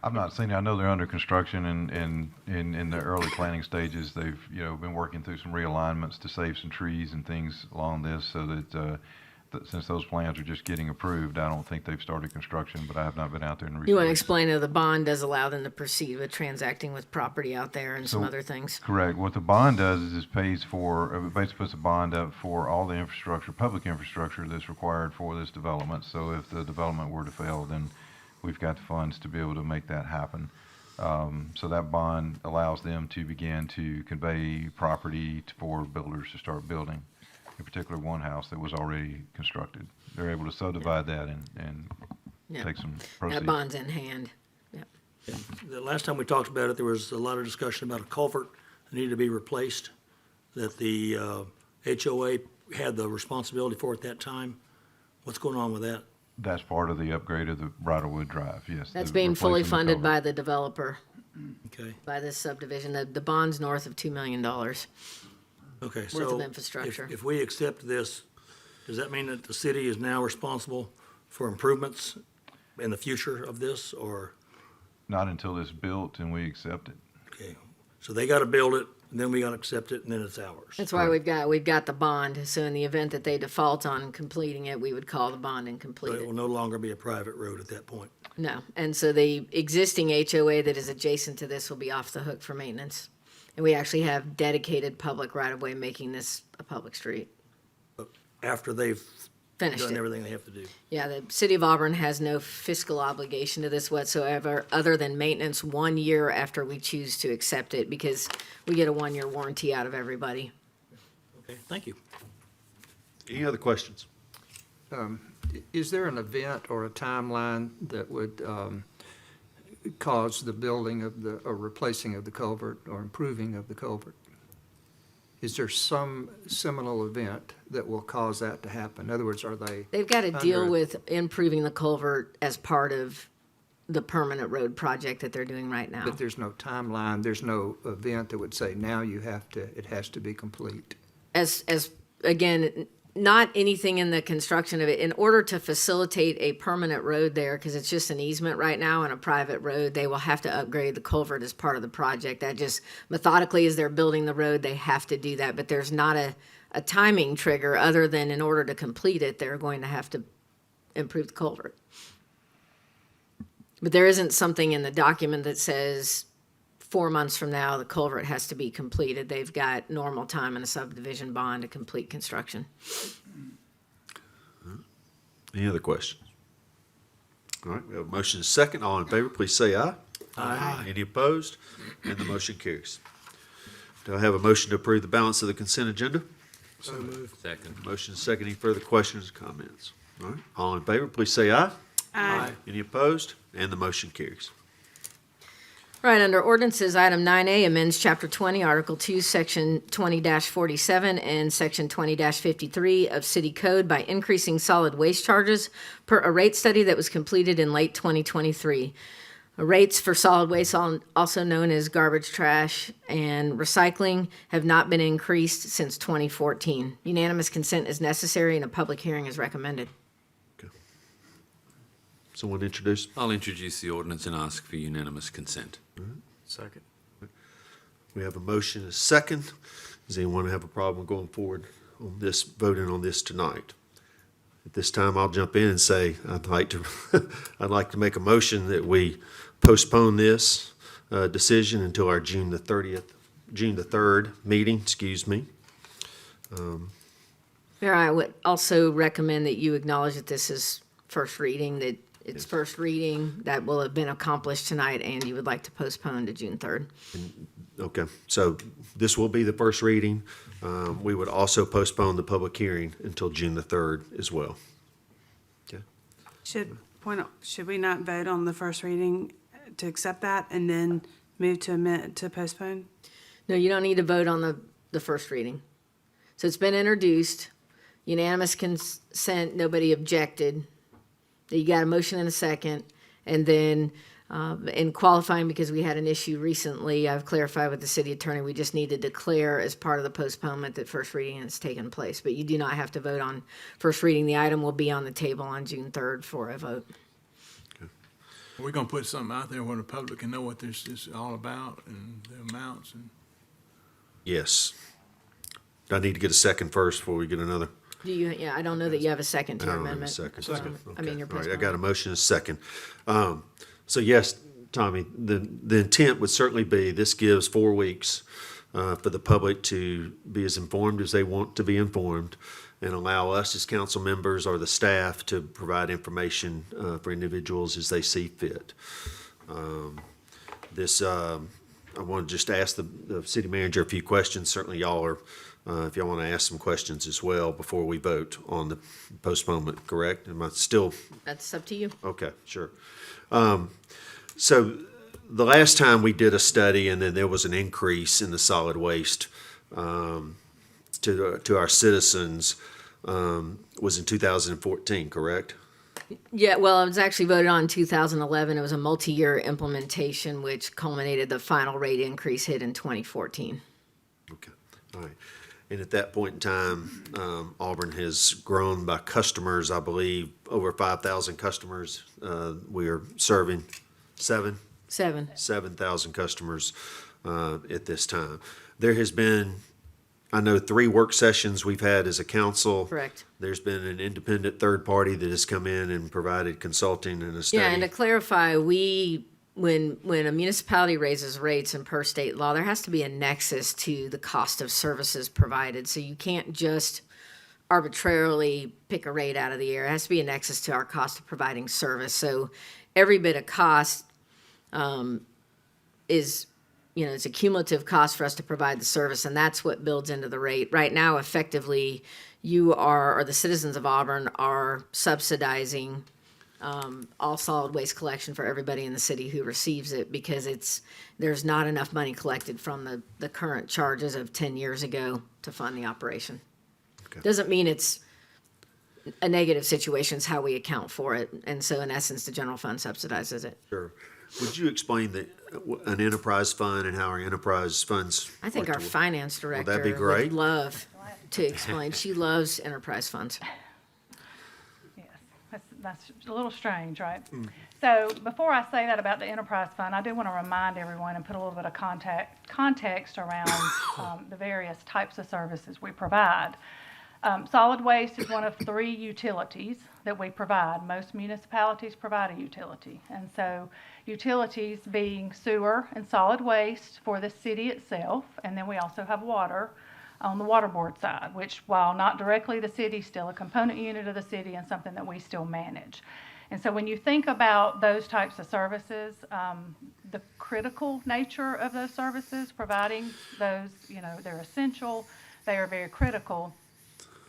I've not seen it. I know they're under construction and in the early planning stages. They've, been working through some realignments to save some trees and things along this so that since those plans are just getting approved, I don't think they've started construction, but I have not been out there in recent You want to weeks. explain that the bond does allow them to proceed with transacting with property out there and some So- other things? Correct. What the bond does is it pays for, it basically puts a bond up for all the infrastructure, public infrastructure that's required for this development. So if the development were to fail, then we've got the funds to be able to make that happen. So that bond allows them to begin to convey property for builders to start building. In particular, one house that was already constructed. They're able to subdivide that and Yeah. take some That proceeds. bond's in hand. Yep. The last time we talked about it, there was a lot of discussion about a culvert that needed to be replaced, that the HOA had the responsibility for at that time. What's going on with that? That's part of the upgrade of the Bridlewood Drive, yes. That's the being fully replacing the funded culvert. by the developer, Okay, by this subdivision. The bond's north of $2 million. okay, Worth so. of infrastructure. If we accept this, does that mean that the city is now responsible for improvements in the future of this, or, Not until it's built and we accept it. okay? So they gotta build it, and then we gotta accept it, and then it's ours. That's why we've got the bond. So in the event that they default on completing it, we would call the bond and So complete it it. will no longer be a private road at that point. No. And so the existing HOA that is adjacent to this will be off the hook for maintenance. And we actually have dedicated public right-of-way making this a public street. After they've Finished done it. everything they have to do. Yeah, the city of Auburn has no fiscal obligation to this whatsoever, other than maintenance 1 year after we choose to accept it, because we get a 1-year warranty out of everybody. Okay, thank you. Any other questions? Is there an event or a timeline that would cause the building of the, or replacing of the culvert or improving of the culvert? Is there some seminal event that will cause that to happen? In other words, are they? They've got to deal under- with improving the culvert as part of the permanent road project that they're doing right now. But there's no timeline, there's no event that would say, now you have to, it has to be complete. As again, not anything in the construction of it. In order to facilitate a permanent road there, because it's just an easement right now and a private road, they will have to upgrade the culvert as part of the project. That just methodically, as they're building the road, they have to do that. But there's not a timing trigger other than in order to complete it, they're going to have to improve the culvert. But there isn't something in the document that says 4 months from now, the culvert has to be completed. They've got normal time in a subdivision bond to complete construction. Any other questions? All right, we have a motion and a second. All in favor, please say aye. Aye. Any opposed? And the motion carries. Do I have a motion to approve the balance of the consent agenda? So moved. Second. Motion and a second. Any further questions or comments? All right, all in favor, please say aye. Aye. Any opposed? And the motion carries. Right, under ordinances, item 9A amends Chapter 20, Article 2, Section 20-47 and Section 20-53 of City Code by increasing solid waste charges per a rate study that was completed in late 2023. Rates for solid waste, also known as garbage, trash, and recycling, have not been increased since 2014. Unanimous consent is necessary and a public hearing is recommended. Someone introduce? I'll introduce the ordinance and ask for unanimous consent. Second. We have a motion and a second. Does anyone have a problem going forward on this, voting on this tonight? At this time, I'll jump in and say, I'd like to make a motion that we postpone this decision until our June the 3rd meeting, excuse me. Mayor, I would also recommend that you acknowledge that this is first reading, that it's first reading, that will have been accomplished tonight, and you would like to postpone to June 3rd. Okay, so this will be the first reading. We would also postpone the public hearing until June the 3rd as well. Okay. Should we not vote on the first reading to accept that and then move to amend, to postpone? No, you don't need to vote on the first reading. So it's been introduced, unanimous consent, nobody objected. You got a motion and a second, and then in qualifying, because we had an issue recently, I've clarified with the city attorney, we just need to declare as part of the postponement that first reading has taken place. But you do not have to vote on first reading. The item will be on the table on June 3rd for a vote. We're gonna put something out there where the public can know what this is all about and the amounts and. Yes. Do I need to get a second first before we get another? Do you, yeah, I don't know that you have a second to I your don't have a amendment. second. I mean, your All right, I postponement. got a motion and a second. So yes, Tommy, the intent would certainly be, this gives 4 weeks for the public to be as informed as they want to be informed, and allow us as council members or the staff to provide information for individuals as they see fit. I want to just ask the city manager a few questions. Certainly y'all are, if y'all want to ask some questions as well before we vote on the postponement, correct? Am I still? That's up to you. Okay, sure. So the last time we did a study and then there was an increase in the solid waste to our citizens was in 2014, correct? Yeah, well, it was actually voted on in 2011. It was a multi-year implementation, which culminated the final rate increase hit in 2014. Okay, all right. And at that point in time, Auburn has grown by customers, I believe, over 5,000 customers. We are serving 7,000 customers at this time. There has been, I know, 3 work sessions we've had as a council. Correct. There's been an independent third party that has come in and provided consulting and a study. Yeah, and to clarify, when a municipality raises rates and per state law, there has to be a nexus to the cost of services provided. So you can't just arbitrarily pick a rate out of the air. It has to be a nexus to our cost of providing service. So every bit of cost is, it's a cumulative cost for us to provide the service, and that's what builds into the rate. Right now, effectively, or the citizens of Auburn are subsidizing all solid waste collection for everybody in the city who receives it, because there's not enough money collected from the current charges of 10 years ago to fund the operation. Okay. Doesn't mean it's a negative situation, it's how we account for it. And so in essence, the general fund subsidizes it. Sure. Would you explain an enterprise fund and how our enterprise funds? I think work our to- finance director that'd be great. would love to explain. She loves enterprise funds. Yes, that's a little strange, right? So before I say that about the enterprise fund, I do want to remind everyone and put a little bit of context around the various types of services we provide. Solid waste is one of 3 utilities that we provide. Most municipalities provide a utility. And so utilities being sewer and solid waste for the city itself, and then we also have water on the water board side, which, while not directly the city, still a component unit of the city and something that we still manage. And so when you think about those types of services, the critical nature of those services, providing those, they're essential, they are very critical.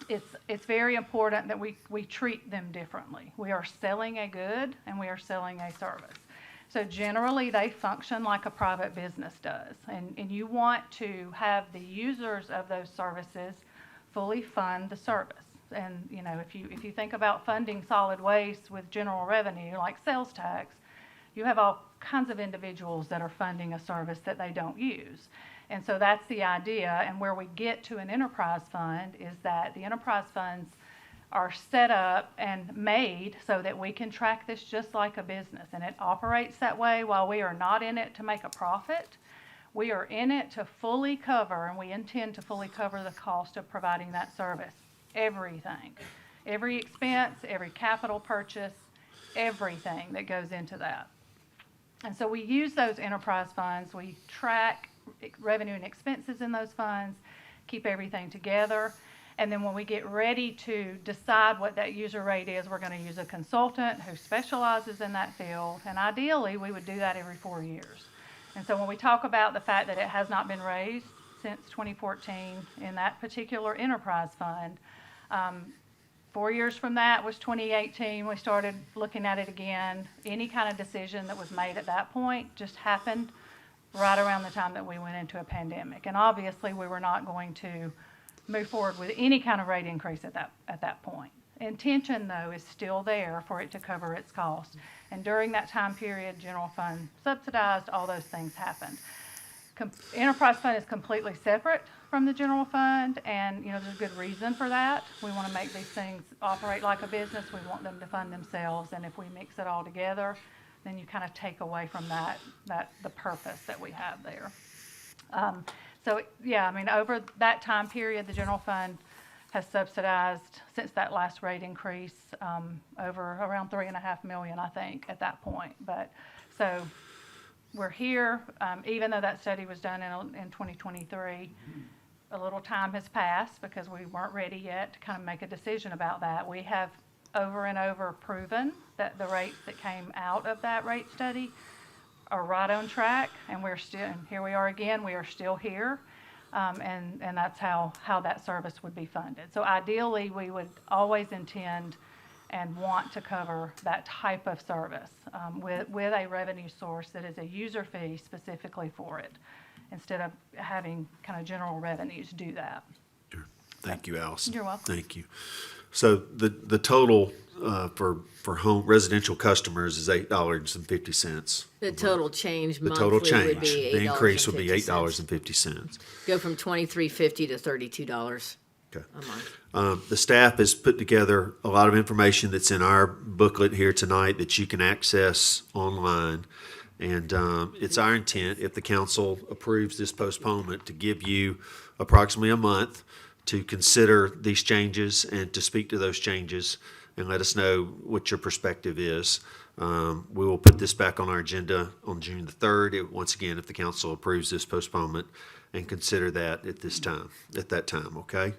It's very important that we treat them differently. We are selling a good and we are selling a service. So generally, they function like a private business does. And you want to have the users of those services fully fund the service. And, if you think about funding solid waste with general revenue, like sales tax, you have all kinds of individuals that are funding a service that they don't use. And so that's the idea. And where we get to an enterprise fund is that the enterprise funds are set up and made so that we can track this just like a business. And it operates that way. While we are not in it to make a profit, we are in it to fully cover, and we intend to fully cover the cost of providing that service. Everything. Every expense, every capital purchase, everything that goes into that. And so we use those enterprise funds. We track revenue and expenses in those funds, keep everything together. And then when we get ready to decide what that user rate is, we're going to use a consultant who specializes in that field. And ideally, we would do that every 4 years. And so when we talk about the fact that it has not been raised since 2014 in that particular enterprise fund, 4 years from that was 2018. We started looking at it again. Any kind of decision that was made at that point just happened right around the time that we went into a pandemic. And obviously, we were not going to move forward with any kind of rate increase at that point. Intention, though, is still there for it to cover its costs. And during that time period, general fund subsidized, all those things happened. Enterprise fund is completely separate from the general fund, and there's a good reason for that. We want to make these things operate like a business. We want them to fund themselves, and if we mix it all together, then you kind of take away from the purpose that we have there. So yeah, over that time period, the general fund has subsidized, since that last rate increase, over around 3.5 million, I think, at that point. But, so, we're here, even though that study was done in 2023, a little time has passed because we weren't ready yet to kind of make a decision about that. We have over and over proven that the rates that came out of that rate study are right on track, and we're still, and here we are again, we are still here. And that's how that service would be funded. So ideally, we would always intend and want to cover that type of service with a revenue source that is a user fee specifically for it, instead of having kind of general revenues do that. Thank you, Allison. You're welcome. Thank you. So the total for home residential customers is $8.50. The total change The total monthly change, would be the increase would be $8.50. $8.50. Go from $23.50 to $32 Okay. a month. The staff has put together a lot of information that's in our booklet here tonight that you can access online. And it's our intent, if the council approves this postponement, to give you approximately a month to consider these changes and to speak to those changes and let us know what your perspective is. We will put this back on our agenda on June the 3rd, once again, if the council approves this postponement, and consider that at that time, okay?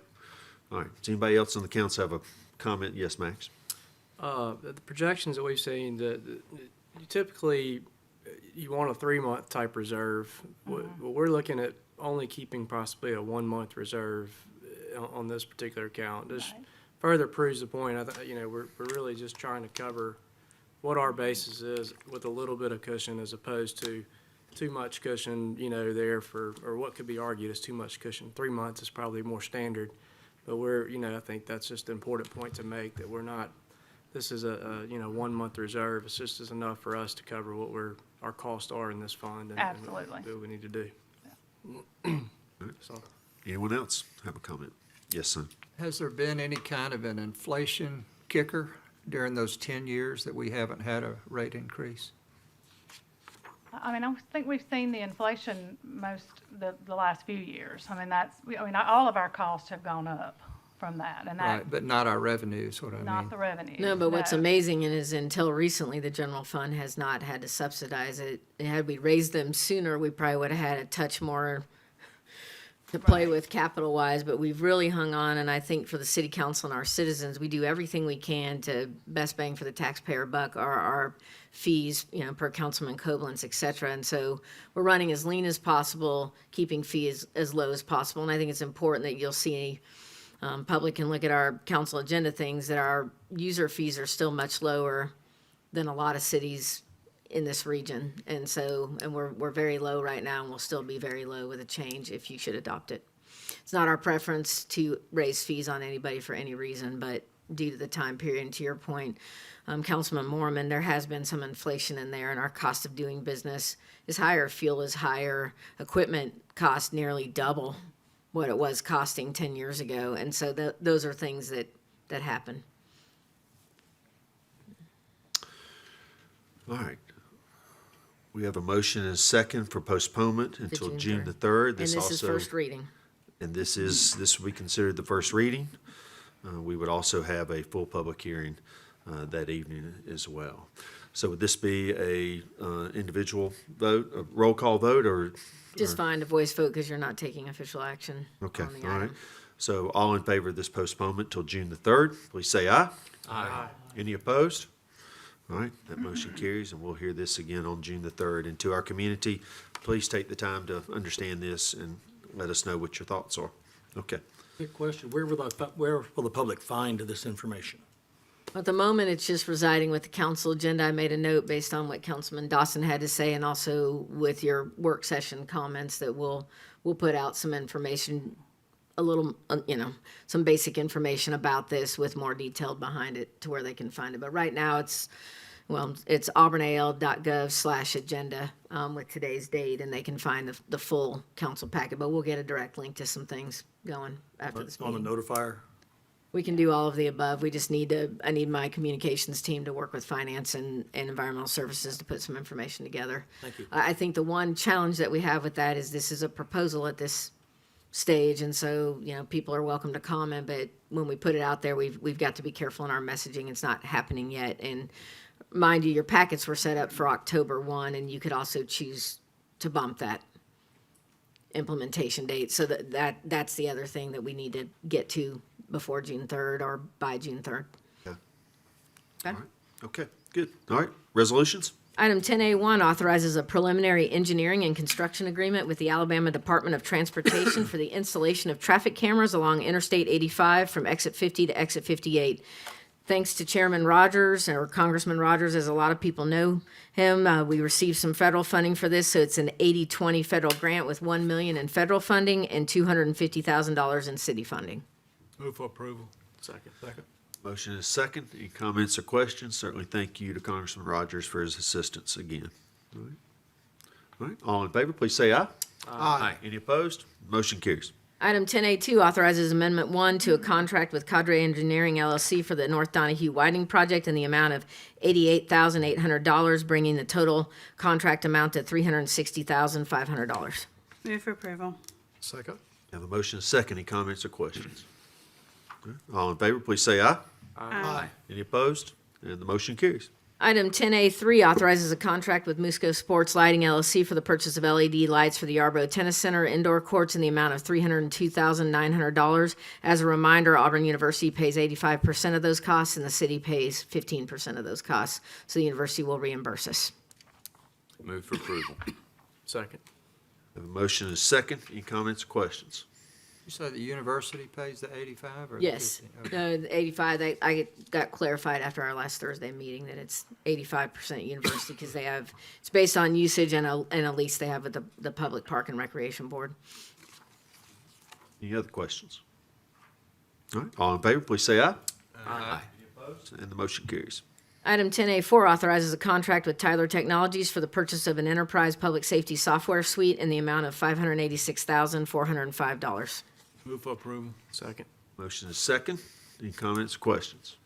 All right, does anybody else on the council have a comment? Yes, Max? The projections that we've seen, typically, you want a 3-month type reserve. What we're looking at only keeping possibly a 1-month reserve on this particular account. This further proves the point. We're really just trying to cover what our basis is with a little bit of cushion, as opposed to too much cushion, there or what could be argued as too much cushion. 3 months is probably more standard, but I think that's just an important point to make, that we're not, this is a 1-month reserve. It's just enough for us to cover what our costs are in this fund. And Absolutely. do what we need to do. So. Anyone else have a comment? Yes, son. Has there been any kind of an inflation kicker during those 10 years that we haven't had a rate increase? I mean, I think we've seen the inflation the last few years. I mean, all of our costs have gone up from that, and that. Right, but not our revenues, what I mean. Not the revenue. No, but what's amazing is until recently, the general fund has not had to subsidize it. Had we raised them sooner, we probably would have had a touch more to play with capital-wise, but we've really hung on, and I think for the city council and our citizens, we do everything we can to best bang for the taxpayer buck, our fees, per Councilman Koblenz, et cetera. And so we're running as lean as possible, keeping fees as low as possible. And I think it's important that you'll see, public can look at our council agenda things, that our user fees are still much lower than a lot of cities in this region. And we're very low right now, and we'll still be very low with a change if you should adopt it. It's not our preference to raise fees on anybody for any reason, but due to the time period, and to your point, Councilman Mormon, there has been some inflation in there, and our cost of doing business is higher. Fuel is higher. Equipment costs nearly double what it was costing 10 years ago. And so those are things that happen. All right. We have a motion and a second for postponement until June the 3rd. And this is first reading. And this will be considered the first reading. We would also have a full public hearing that evening as well. So would this be a individual vote, a roll call vote, or? Just fine, a voice vote, because you're not taking official action. Okay, on the all right. item. So all in favor of this postponement till June the 3rd, please say aye. Aye. Any opposed? All right, that motion carries, and we'll hear this again on June the 3rd. And to our community, please take the time to understand this and let us know what your thoughts are. Okay. Good question. Where will the public find this information? At the moment, it's just residing with the council agenda. I made a note based on what Councilman Dawson had to say, and also with your work session comments, that we'll put out some information, a little, some basic information about this with more detail behind it to where they can find it. But right now, it's auburnal.gov/agenda with today's date, and they can find the full council packet. But we'll get a direct link to some things going after this meeting. On the notifier? We can do all of the above. We just I need my communications team to work with finance and environmental services to put some information together. Thank you. I think the one challenge that we have with that is this is a proposal at this stage, and so, you know, people are welcome to comment, but when we put it out there, we've got to be careful in our messaging. It's not happening yet. And mind you, your packets were set up for October 1, and you could also choose to bump that implementation date. So that's the other thing that we need to get to before June 3rd or by June 3rd. Okay. Okay. All right. Okay, good. All right, resolutions? Item 10A1 authorizes a preliminary engineering and construction agreement with the Alabama Department of Transportation for the installation of traffic cameras along Interstate 85 from exit 50 to exit 58. Thanks to Chairman Rogers, or Congressman Rogers, as a lot of people know him, we received some federal funding for this, so it's an 80-20 federal grant with $1 million in federal funding and $250,000 in city funding. Move for approval. Second. Motion is second. Any comments or questions? Certainly thank you to Congressman Rogers for his assistance again. All right. All right, all in favor, please say aye. Aye. Any opposed? Motion carries. Item 10A2 authorizes Amendment 1 to a contract with Cadre Engineering LLC for the North Donahue Widening Project in the amount of $88,800, bringing the total contract amount to $360,500. Move for approval. Second. Have a motion is second. Any comments or questions? All right, all in favor, please say aye. Aye. Any opposed? And the motion carries. Item 10A3 authorizes a contract with Musco Sports Lighting LLC for the purchase of LED lights for the Yarborough Tennis Center indoor courts in the amount of $302,900. As a reminder, Auburn University pays 85% of those costs, and the city pays 15% of those costs. So the university will reimburse us. Move for approval. Second. Have a motion is second. Any comments or questions? You say the university pays the 85 or? the Yes, 50? Okay. no, the 85, I got clarified after our last Thursday meeting that it's 85% university because they have, it's based on usage and a lease they have with the Public Park and Recreation Board. Any other questions? All right, all in favor, please say aye. Aye. And the motion carries. Item 10A4 authorizes a contract with Tyler Technologies for the purchase of an enterprise public safety software suite in the amount of $586,405. Move for approval. Second. Motion is second. Any comments or questions?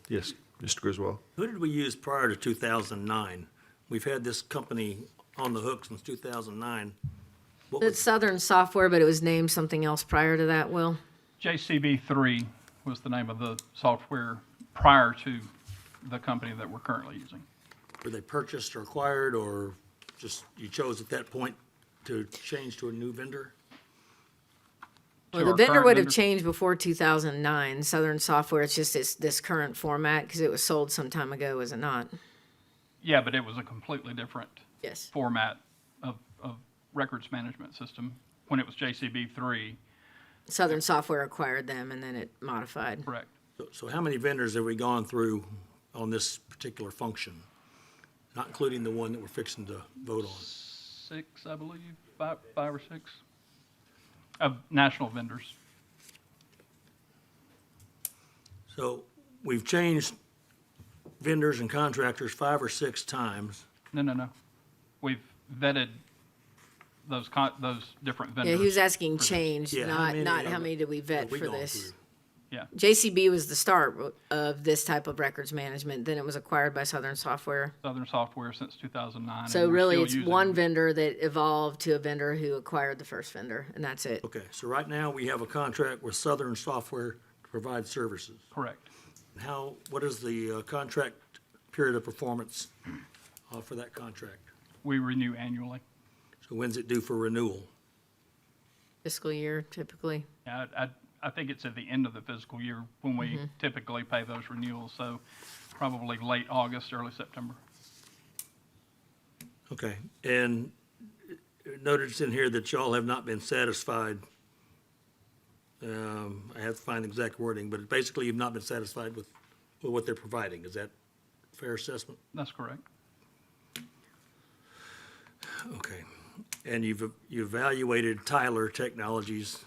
Yes, Mr. Griswold. Who did we use prior to 2009? We've had this company on the hook since 2009. What It's was, Southern Software, but it was named something else prior to that, Will. JCB3 was the name of the software prior to the company that we're currently using. were they purchased or acquired, or just you chose at that point to change to a new vendor? Well, To the our vendor current would have vendor. changed before 2009. Southern Software, it's just this current format because it was sold some time ago, is it not? Yeah, but it was a completely different Yes. format of records management system when it was JCB3, Southern Software acquired them and then it modified. correct? So how many vendors have we gone through on this particular function? Not including the one that we're fixing to vote on. 6, I believe, five or six of national vendors. So we've changed vendors and contractors 5 or 6 times. No. We've vetted those different vendors. Yeah, he was asking change, Yeah, not how many did we vet have we for gone this. through? Yeah, JCB was the start of this type of records management. Then it was acquired by Southern Software. Southern Software since 2009. So and we're really, still it's using one them. vendor that evolved to a vendor who acquired the first vendor, and that's it. Okay, so right now we have a contract with Southern Software to provide services. Correct. What is the contract period of performance for that contract? We renew annually. So when's it due for renewal? Fiscal year typically. Yeah, I think it's at the end of the fiscal year when we typically pay those renewals, so probably late August, early September. Okay, and notice in here that y'all have not been satisfied. I have to find the exact wording, but basically you've not been satisfied with what they're providing. Is that a fair assessment? That's correct. Okay, and you've evaluated Tyler Technologies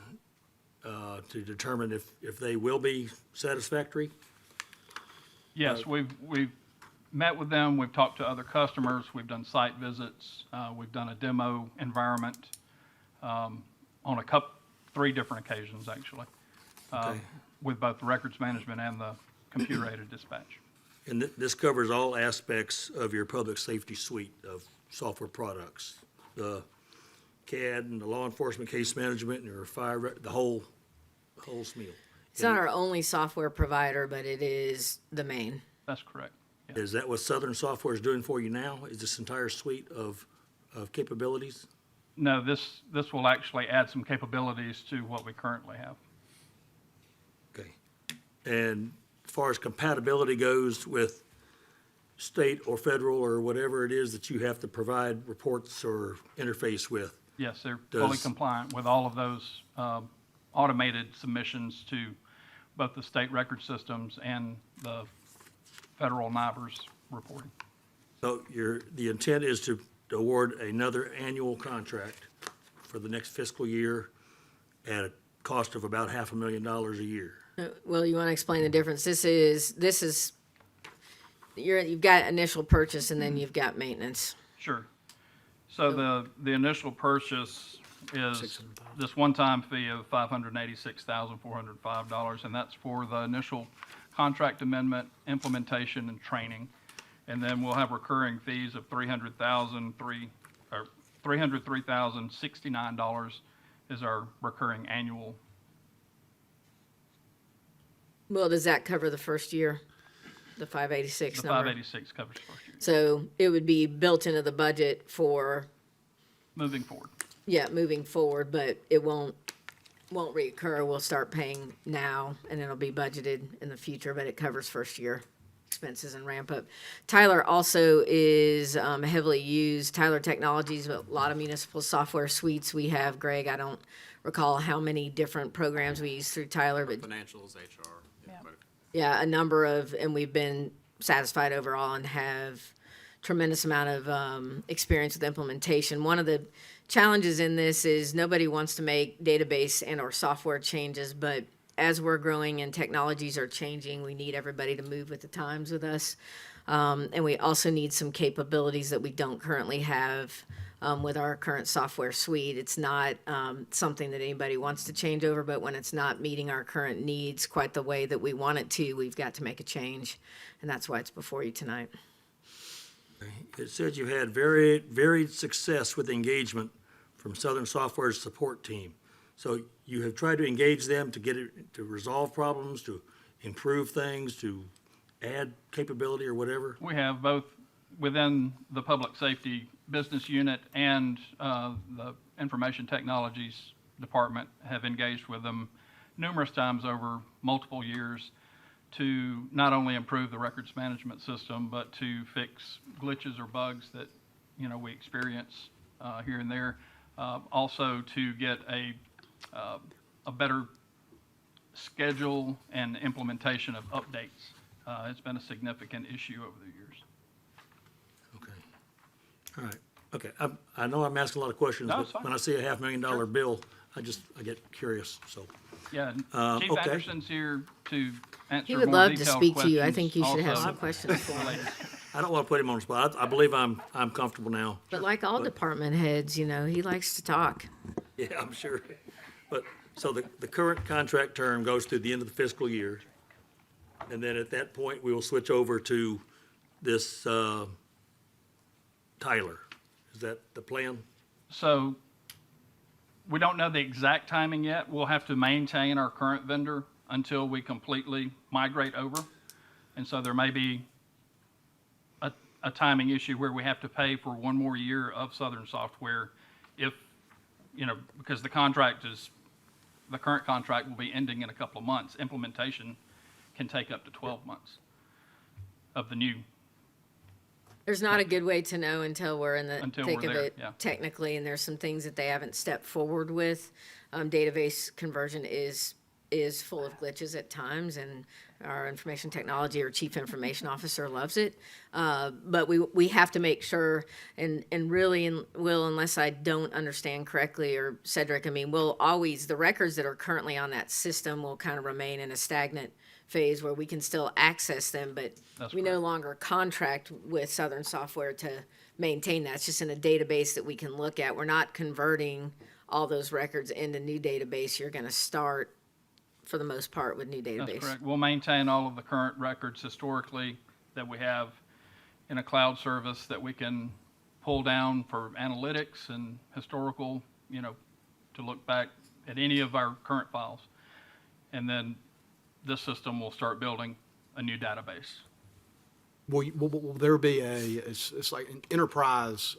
to determine if they will be satisfactory? Yes, we've met with them, we've talked to other customers, we've done site visits, we've done a demo environment on 3 different occasions, actually, Okay. with both the records management and the computer-aided dispatch. And this covers all aspects of your public safety suite of software products. The CAD and the law enforcement case management and your the whole smeal. It's not our only software provider, but it is the main. That's correct. Is that what Southern Software is doing for you now? Is this entire suite of capabilities? No, this will actually add some capabilities to what we currently have. Okay. And as far as compatibility goes with state or federal or whatever it is that you have to provide reports or interface with? Yes, they're fully Does- compliant with all of those automated submissions to both the state record systems and the federal NIVERS reporting. So the intent is to award another annual contract for the next fiscal year at a cost of about $500,000 a year. Well, you want to explain the difference? This is, you've got initial purchase and then you've got maintenance. Sure. So the initial purchase is this one-time fee of $586,405, and that's for the initial contract amendment, implementation, and training. And then we'll have recurring fees of $303,069 is our recurring annual. Well, does that cover the first year? The 586 The number? 586 covers first year. So it would be built into the budget for, Moving forward. yeah, moving forward, but it won't reoccur. We'll start paying now and it'll be budgeted in the future, but it covers first year expenses and ramp up. Tyler also is heavily used. Tyler Technologies, a lot of municipal software suites we have. Greg, I don't recall how many different programs we use through Tyler, but Financials, HR. yeah, a number of, and we've been satisfied overall and have tremendous amount of experience with implementation. One of the challenges in this is nobody wants to make database and or software changes, but as we're growing and technologies are changing, we need everybody to move with the times with us. And we also need some capabilities that we don't currently have with our current software suite. It's not something that anybody wants to change over, but when it's not meeting our current needs quite the way that we want it to, we've got to make a change. And that's why it's before you tonight. It says you had varied success with engagement from Southern Software's support team. So you have tried to engage them to get it, to resolve problems, to improve things, to add capability or whatever? We have both within the public safety business unit and the information technologies department have engaged with them numerous times over multiple years to not only improve the records management system, but to fix glitches or bugs that, we experience here and there. Also to get a better schedule and implementation of updates. It's been a significant issue over the years. Okay. All right. Okay. I know I'm asking a lot of questions, No, it's but fine. when I see a $500,000 bill, I get curious, so. Yeah, Chief okay. Anderson's here to answer He would more love to detailed speak to you. I questions think you should have also some questions for him. related. I don't want to put him on the spot. I believe I'm comfortable now. But like all department heads, he likes to talk. Yeah, I'm sure. But, so the current contract term goes through the end of the fiscal year. And then at that point, we will switch over to this, Tyler. Is that the plan? So we don't know the exact timing yet. We'll have to maintain our current vendor until we completely migrate over. And so there may be a timing issue where we have to pay for one more year of Southern Software if, because the current contract will be ending in a couple of months. Implementation can take up to 12 months of the new. There's not a good way to know until we're in the Until thick we're of there, it yeah. technically, and there's some things that they haven't stepped forward with. Database conversion is full of glitches at times, and our information technology or chief information officer loves it. But we have to make sure, and really, Will, unless I don't understand correctly, or Cedric, we'll always, the records that are currently on that system will kind of remain in a stagnant phase where we can still access them, but That's we no longer contract with Southern Software to maintain that. It's just in a database that we can look at. We're not converting all those records into new database. You're going to start, for the most part, with new database. That's correct. We'll maintain all of the current records historically that we have in a cloud service that we can pull down for analytics and historical to look back at any of our current files. And then this system will start building a new database. Will there be it's like an enterprise,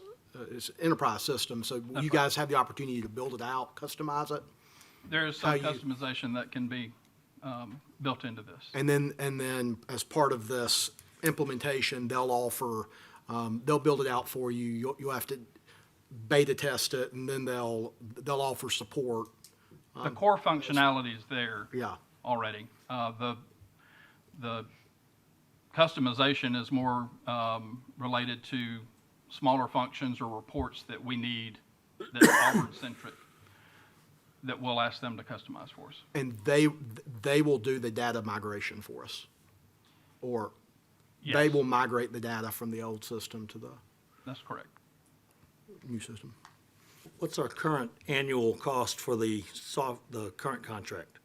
it's an enterprise system, so will you guys have the opportunity to build it out, customize it? There is some customization that can be built into this. And then as part of this implementation, they'll offer, they'll build it out for you. You'll have to beta test it, and then they'll offer support. The core functionality is there Yeah. already. The customization is more related to smaller functions or reports that we need that are Auburn-centric that we'll ask them to customize for us. And they will do the data migration for us? Or they Yes. will migrate the data from the old system to the That's correct. new system? What's our current annual cost for the current contract?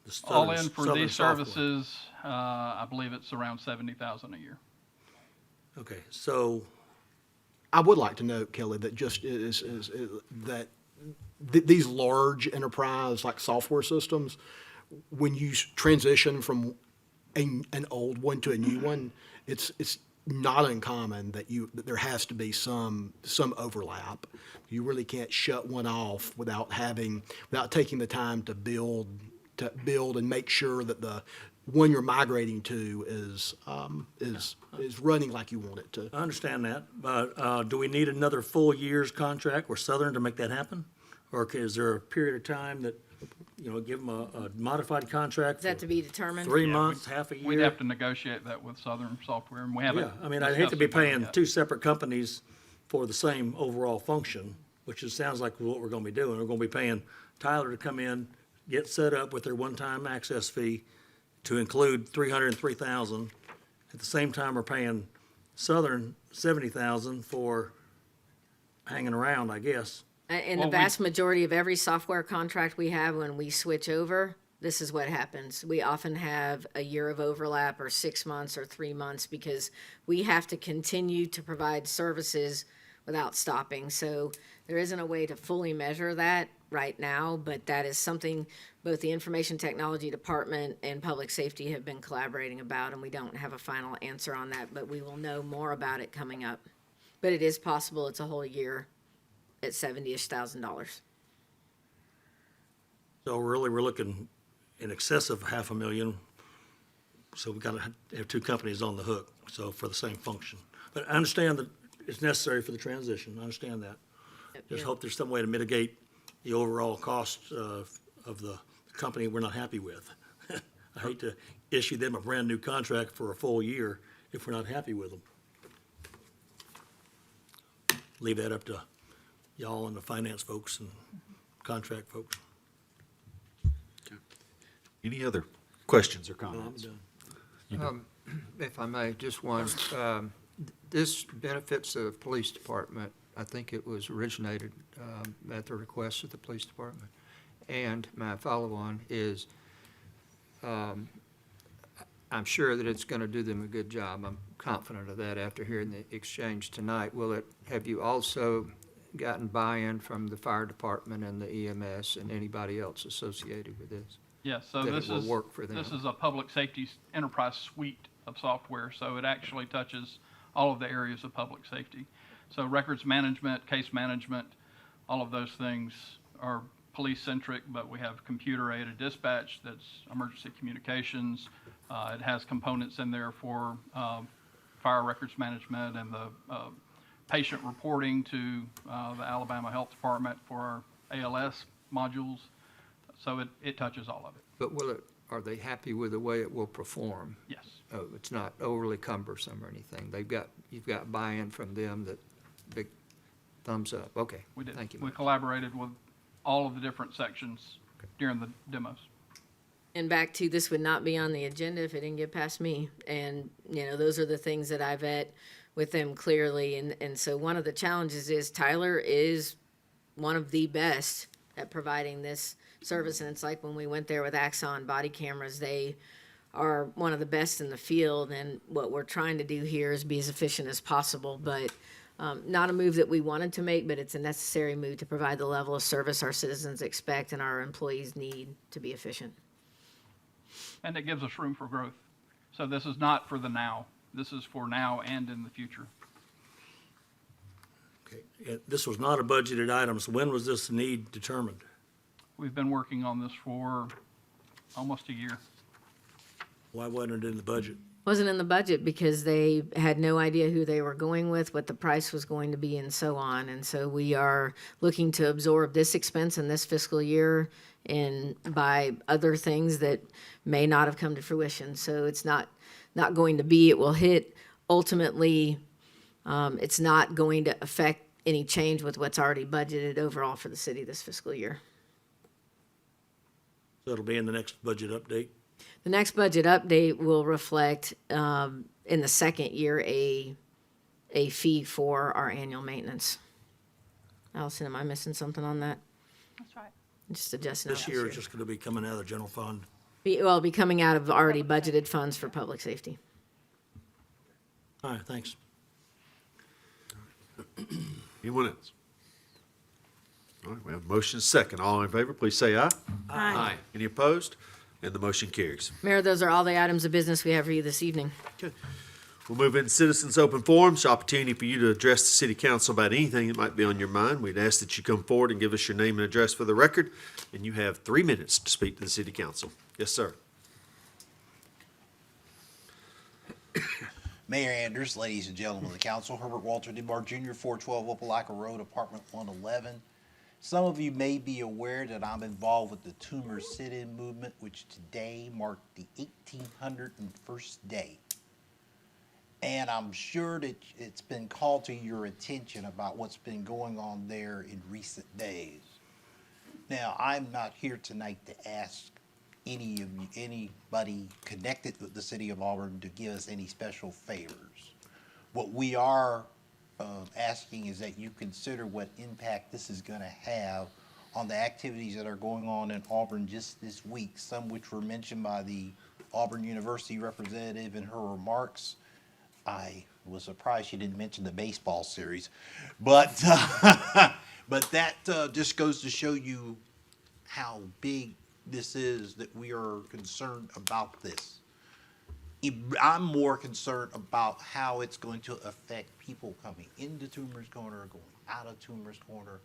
The All Southern- in for Southern these software. services, I believe it's around 70,000 a year. Okay, so I would like to note, Kelly, that just is that these large enterprise like software systems, when you transition from an old one to a new one, it's not uncommon that there has to be some overlap. You really can't shut one off without taking the time to build and make sure that the one you're migrating to is running like you want it to. I understand that, but do we need another full year's contract with Southern to make that happen? Or is there a period of time that, give them a modified contract? Is that to be determined? 3 months, half a year? We'd have to negotiate that with Southern Software, and we haven't. Yeah, I mean, I'd hate to be discussed it with them paying yet. two separate companies for the same overall function, sounds like what we're gonna be doing. We're gonna be paying Tyler to come in, get set up with their one-time access fee to include $303,000. At the same time, we're paying Southern $70,000 for hanging around, I guess. And Well, the vast majority of every software contract we have, when we switch over, this is what happens. We often have a year of overlap or 6 months or 3 months because we have to continue to provide services without stopping. So there isn't a way to fully measure that right now, but that is something both the Information Technology Department and Public Safety have been collaborating about, and we don't have a final answer on that, but we will know more about it coming up. But it is possible it's a whole year at $70,000-ish. So really, we're looking in excess of $500,000. So we've got to have two companies on the hook, so for the same function. But I understand that it's necessary for the transition. I understand that. Just Yeah. hope there's some way to mitigate the overall cost of the company we're not happy with. I hate to issue them a brand-new contract for a full year if we're not happy with them. Leave that up to y'all and the finance folks and contract folks. Any other questions or No, I'm comments? done. If I may, just one. This benefits the police department. I think it was originated at the request of the police department. And my follow-on is, I'm sure that it's going to do them a good job. I'm confident of that after hearing the exchange tonight. Have you also gotten buy-in from the fire department and the EMS and anybody else associated with this? Yes, so that this it will is, work for them? this is a public safety enterprise suite of software, so it actually touches all of the areas of public safety. So records management, case management, all of those things are police-centric, but we have computer-aided dispatch that's emergency communications. It has components in there for fire records management and the patient reporting to the Alabama Health Department for our ALS modules. So it touches all of it. But are they happy with the way it will perform? Yes. Oh, it's not overly cumbersome or anything. You've got buy-in from them, that big thumbs up. Okay. We did. Thank you. We collaborated with all of the different sections during the demos. And back to, this would not be on the agenda if it didn't get past me. And, those are the things that I vet with them clearly. And so one of the challenges is Tyler is one of the best at providing this service. And it's like when we went there with Axon body cameras, they are one of the best in the field. And what we're trying to do here is be as efficient as possible. But not a move that we wanted to make, but it's a necessary move to provide the level of service our citizens expect and our employees need to be efficient. And it gives us room for growth. So this is not for the now. This is for now and in the future. Okay. This was not a budgeted item, so when was this need determined? We've been working on this for almost a year. Why wasn't it in the budget? Wasn't in the budget because they had no idea who they were going with, what the price was going to be, and so on. And so we are looking to absorb this expense in this fiscal year and buy other things that may not have come to fruition. So it's not going to be, it will hit ultimately, it's not going to affect any change with what's already budgeted overall for the city this fiscal year. So it'll be in the next budget update? The next budget update will reflect, in the second year, a fee for our annual maintenance. Allison, am I missing something on that? That's right. Just adjusting. This year is just gonna be coming out of the general fund. It'll be coming out of already budgeted funds for public safety. All right, thanks. Anyone else? All right, we have a motion second. All in favor, please say aye. Aye. Any opposed? And the motion carries. Mayor, those are all the items of business we have for you this evening. Okay. We'll move into citizens' open forums, opportunity for you to address the city council about anything that might be on your mind. We'd ask that you come forward and give us your name and address for the record, and you have 3 minutes to speak to the city council. Yes, sir. Mayor Anders, ladies and gentlemen of the council, Herbert Walter DeBar Jr., 412 Opelika Road, apartment 111. Some of you may be aware that I'm involved with the Tumor Sit-In movement, which today marked the 1801st day. And I'm sure that it's been called to your attention about what's been going on there in recent days. Now, I'm not here tonight to ask anybody connected with the city of Auburn to give us any special favors. What we are asking is that you consider what impact this is going to have on the activities that are going on in Auburn just this week, some which were mentioned by the Auburn University representative in her remarks. I was surprised she didn't mention the baseball series, but but that just goes to show you how big this is, that we are concerned about this. I'm more concerned about how it's going to affect people coming into Tumor's Corner, going out of Tumor's Corner,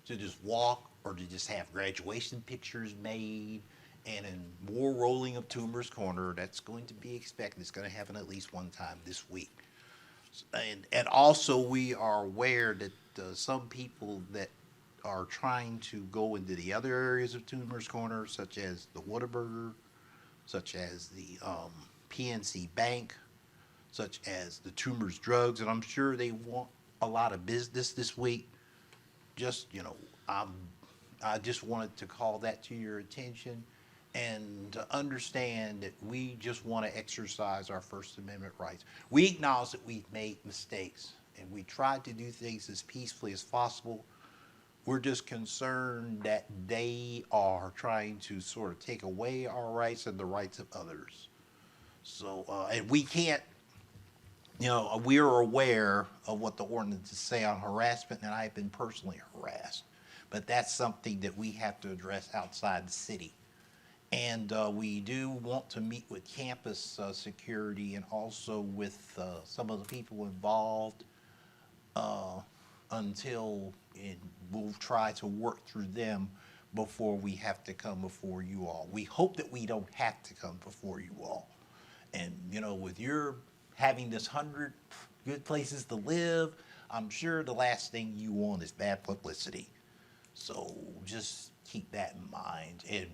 to just walk or to just have graduation pictures made, and more rolling of Tumor's Corner that's going to be expected. It's going to happen at least one time this week. And also we are aware that some people that are trying to go into the other areas of Tumor's Corner, such as the Whataburger, such as the PNC Bank, such as the Tumor's Drugs, and I'm sure they want a lot of business this week. Just, I just wanted to call that to your attention and to understand that we just want to exercise our First Amendment rights. We acknowledge that we've made mistakes and we tried to do things as peacefully as possible. We're just concerned that they are trying to sort of take away our rights and the rights of others. So, and we can't, we are aware of what the ordinances say on harassment, and I've been personally harassed. But that's something that we have to address outside the city. And we do want to meet with campus security and also with some of the people involved until we'll try to work through them before we have to come before you all. We hope that we don't have to come before you all. And, with your having this 100 good places to live, I'm sure the last thing you want is bad publicity. So just keep that in mind. And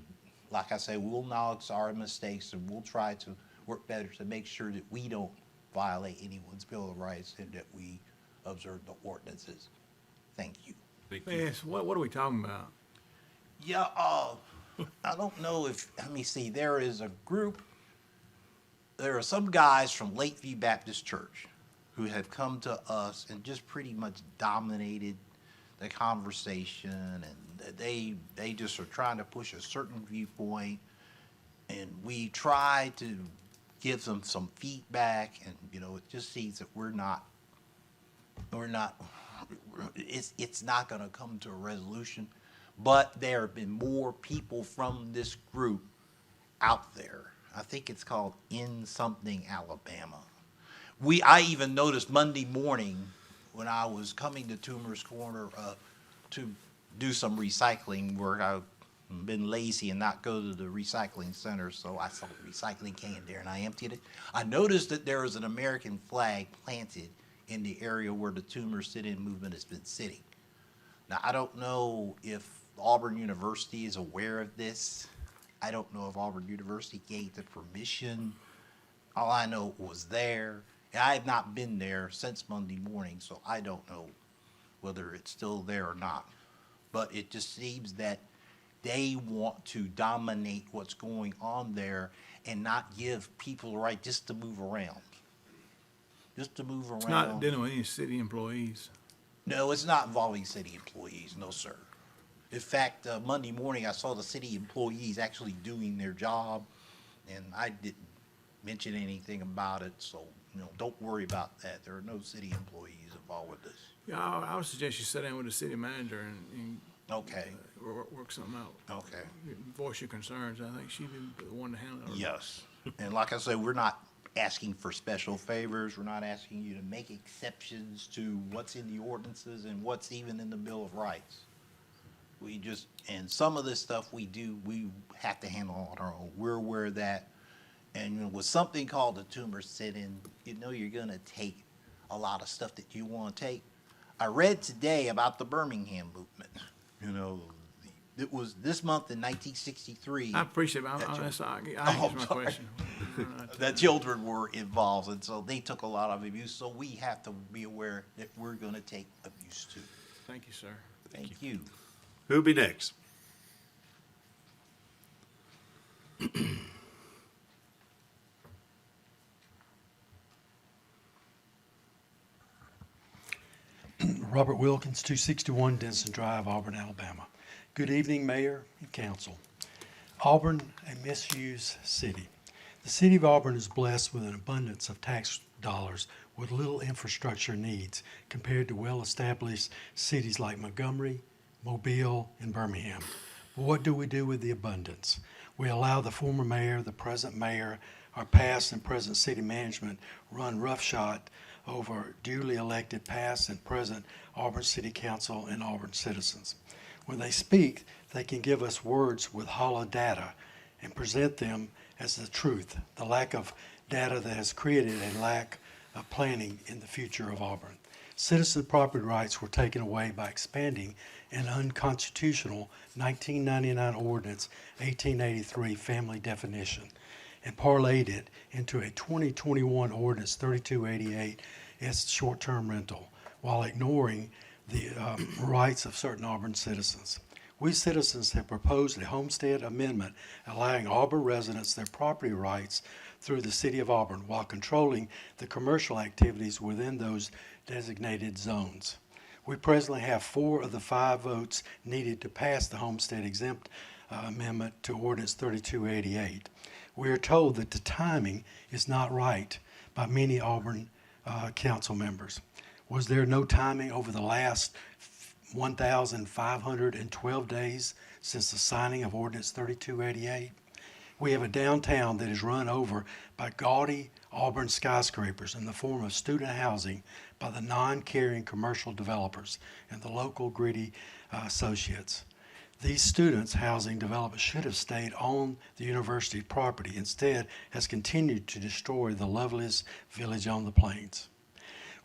like I say, we'll acknowledge our mistakes and we'll try to work better to make sure that we don't violate anyone's Bill of Rights and that we observe the ordinances. Thank you. Yes, what are we talking about? Yeah, I don't know if, let me see, there are some guys from Lakeview Baptist Church who have come to us and just pretty much dominated the conversation, and they just are trying to push a certain viewpoint, and we try to give them some feedback, and it just seems that we're not it's not gonna come to a resolution, but there have been more people from this group out there. I think it's called In Something, Alabama. I even noticed Monday morning when I was coming to Toomer's Corner, to do some recycling work. I've been lazy and not go to the recycling center, so I saw the recycling can there and I emptied it. I noticed that there was an American flag planted in the area where the Toomer sit-in movement has been sitting. Now, I don't know if Auburn University is aware of this. I don't know if Auburn University gave the permission. All I know was there. And I have not been there since Monday morning, so I don't know whether it's still there or not. But it just seems that they want to dominate what's going on there and not give people the right just to move around. Just to move around. It's not dealing with any city employees. No, it's not involving city employees, no, sir. In fact, Monday morning, I saw the city employees actually doing their job, and I didn't mention anything about it, so, don't worry about that. There are no city employees involved with this. Yeah, I would suggest you sit down with the city manager and Okay, work something out. okay. Voice your concerns. I think she'd be the one to handle it. Yes. And like I said, we're not asking for special favors. We're not asking you to make exceptions to what's in the ordinances and what's even in the Bill of Rights. And some of this stuff we have to handle on our own. We're aware of that. And with something called the Toomer sit-in, you're gonna take a lot of stuff that you wanna take. I read today about the Birmingham movement. It was this month in 1963. I appreciate it. I answer my question. That children were involved, and so they took a lot of abuse. So we have to be aware that we're going to take abuse too. Thank you, sir. Thank you. Who'll be next? Robert Wilkins, 261 Denson Drive, Auburn, Alabama. Good evening, Mayor and Council. Auburn, a misused city. The city of Auburn is blessed with an abundance of tax dollars with little infrastructure needs compared to well-established cities like Montgomery, Mobile, and Birmingham. But what do we do with the abundance? We allow the former mayor, the present mayor, our past and present city management run roughshod over duly elected past and present Auburn City Council and Auburn citizens. When they speak, they can give us words with hollow data and present them as the truth. The lack of data that has created a lack of planning in the future of Auburn. Citizen property rights were taken away by expanding an unconstitutional 1999 ordinance 1883 family definition and parlayed it into a 2021 ordinance 3288 as short-term rental while ignoring the rights of certain Auburn citizens. We citizens have proposed a homestead amendment allowing Auburn residents their property rights through the city of Auburn while controlling the commercial activities within those designated zones. We presently have 4 of the 5 votes needed to pass the homestead exempt amendment to ordinance 3288. We are told that the timing is not right by many Auburn council members. Was there no timing over the last 1,512 days since the signing of ordinance 3288? We have a downtown that is run over by gaudy Auburn skyscrapers in the form of student housing by the non-caring commercial developers and the local greedy associates. These students' housing development should have stayed on the university property, instead has continued to destroy the loveliest village on the plains.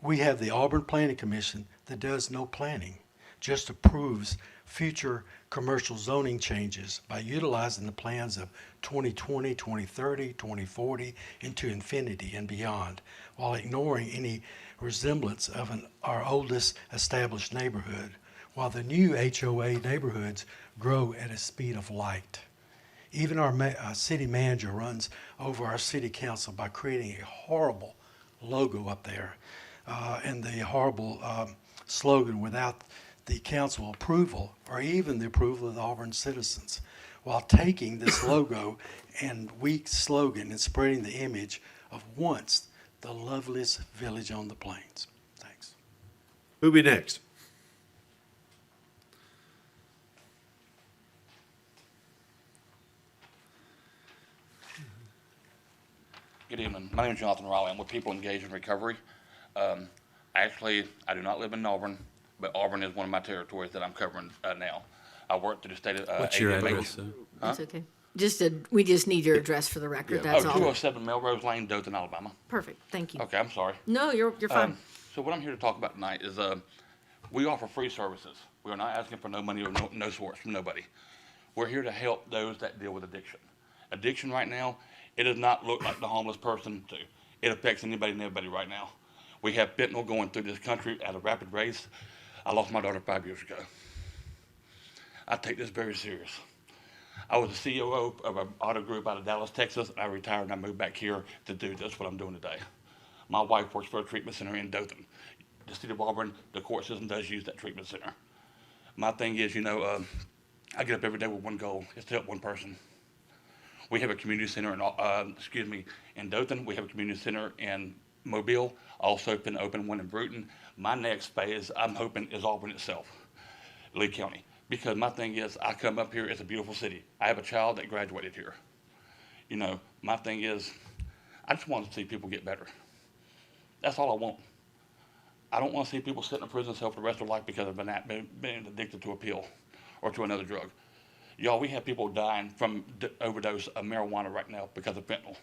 We have the Auburn Planning Commission that does no planning, just approves future commercial zoning changes by utilizing the plans of 2020, 2030, 2040 into infinity and beyond, while ignoring any resemblance of our oldest established neighborhood, while the new HOA neighborhoods grow at a speed of light. Even our city manager runs over our city council by creating a horrible logo up there and the horrible slogan without the council approval or even the approval of the Auburn citizens, while taking this logo and weak slogan and spreading the image of once the loveliest village on the plains. Thanks. Who'll be next? Good evening. My name is Jonathan Riley. I'm with People Engaged in Recovery. Actually, I do not live in Auburn, but Auburn is one of my territories that I'm covering now. I work through the state of. What's your ADMH. address, sir? That's okay. We just need your address for the record, that's Oh, all. 207 Melrose Lane, Dothan, Alabama. Perfect, thank you. Okay, I'm sorry. No, you're fine. So what I'm here to talk about tonight is we offer free services. We are not asking for no money or no source from nobody. We're here to help those that deal with addiction. Addiction right now, it does not look like the homeless person do. It affects anybody and everybody right now. We have fentanyl going through this country at a rapid rate. I lost my daughter 5 years ago. I take this very serious. I was the COO of an auto group out of Dallas, Texas. I retired and I moved back here to do this, what I'm doing today. My wife works for a treatment center in Dothan. The city of Auburn, the court system does use that treatment center. My thing is, I get up every day with one goal, is to help one person. We have a community center in Dothan. We have a community center in Mobile, also been open one in Bruton. My next phase, I'm hoping, is Auburn itself, Lee County. Because my thing is, I come up here, it's a beautiful city. I have a child that graduated here. My thing is, I just want to see people get better. That's all I want. I don't want to see people sit in a prison cell for the rest of their life because of being addicted to a pill or to another drug. Y'all, we have people dying from overdose of marijuana right now because of fentanyl.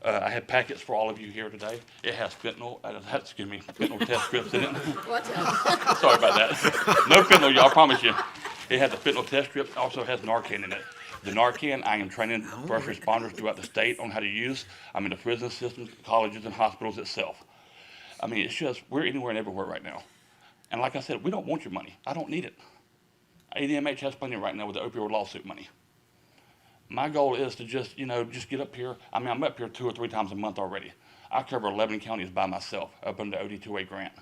I have packets for all of you here today. It has fentanyl, fentanyl test strips in it. What's that? Sorry about that. No fentanyl, y'all, I promise you. It has the fentanyl test strips, it also has Narcan in it. The Narcan, I am training first responders throughout the state on how to use. I'm in the prison systems, colleges, and hospitals itself. I mean, it's just, we're anywhere and everywhere right now. And like I said, we don't want your money. I don't need it. ADMH has plenty right now with the opioid lawsuit money. My goal is to just get up here. I mean, I'm up here 2 or 3 times a month already. I cover 11 counties by myself up under the OD2A grant,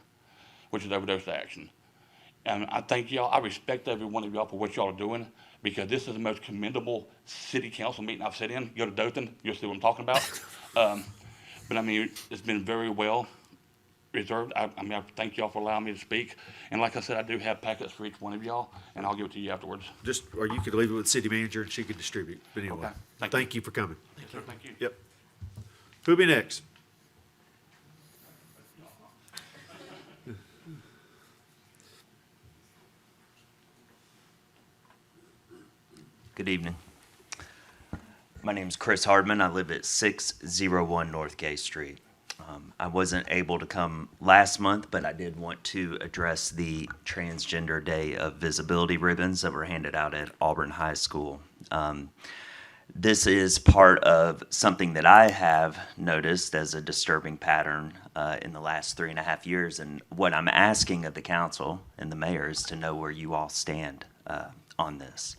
which is overdose action. And I thank y'all. I respect every one of y'all for what y'all are doing, because this is the most commendable city council meeting I've sat in. Go to Dothan, you'll see what I'm talking about. But I mean, it's been very well reserved. I thank y'all for allowing me to speak. And like I said, I do have packets for each one of y'all, and I'll give it to you afterwards. Or you could leave it with the city manager and she could distribute. But anyway, Okay. thank you for coming. Thank you. Yep. Who'll be next? Good evening. My name is Chris Hardman. I live at 601 North Gay Street. I wasn't able to come last month, but I did want to address the Transgender Day of Visibility ribbons that were handed out at Auburn High School. This is part of something that I have noticed as a disturbing pattern in the last 3.5 years, and what I'm asking of the council and the mayor is to know where you all stand on this.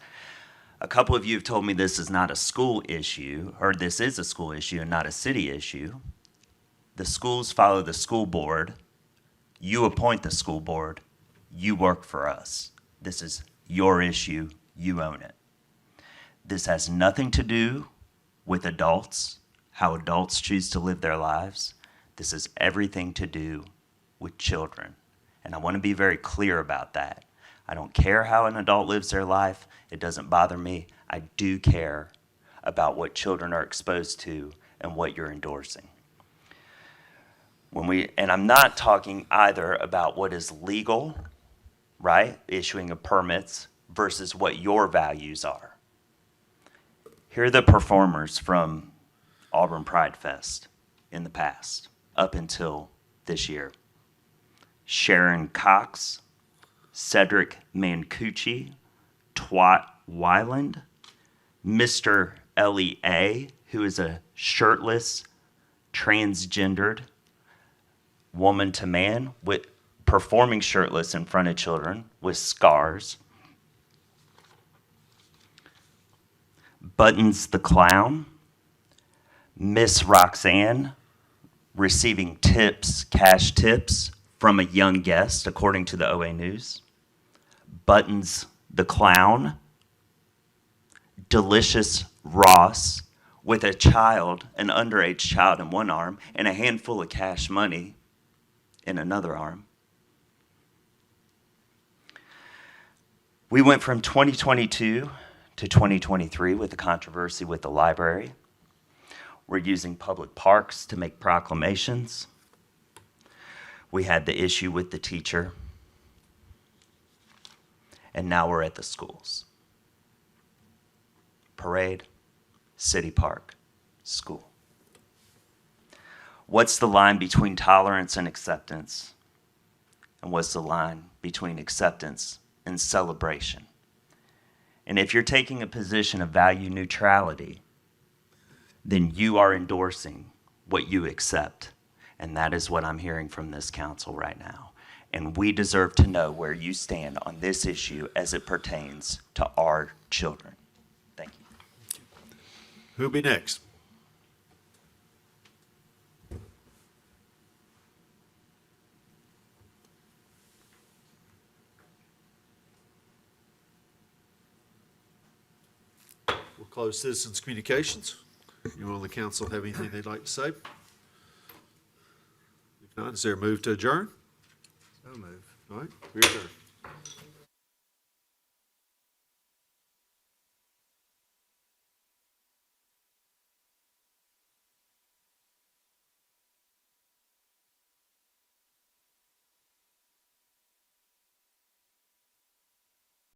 A couple of you have told me this is not a school issue, or this is a school issue and not a city issue. The schools follow the school board. You appoint the school board. You work for us. This is your issue. You own it. This has nothing to do with adults, how adults choose to live their lives. This has everything to do with children. And I want to be very clear about that. I don't care how an adult lives their life. It doesn't bother me. I do care about what children are exposed to and what you're endorsing. And I'm not talking either about what is legal, right, issuing of permits, versus what your values are. Here are the performers from Auburn Pride Fest in the past, up until this year. Sharon Cox, Cedric Mancucci, Twat Weiland, Mr. Ellie A., who is a shirtless, transgendered woman to man with performing shirtless in front of children with scars. Buttons the Clown, Miss Roxanne receiving tips, cash tips from a young guest, according to the OA News. Buttons the Clown, Delicious Ross with a child, an underage child in one arm, and a handful of cash money in another arm. We went from 2022 to 2023 with the controversy with the library. We're using public parks to make proclamations. We had the issue with the teacher. And now we're at the schools. Parade, city park, school. What's the line between tolerance and acceptance? And what's the line between acceptance and celebration? And if you're taking a position of value neutrality, then you are endorsing what you accept. And that is what I'm hearing from this council right now. And we deserve to know where you stand on this issue as it pertains to our children. Thank you. Who'll be next? We'll close citizens' communications. Anyone on the council have anything they'd like to say? If not, is there a move to adjourn? So move. All right, we're adjourned.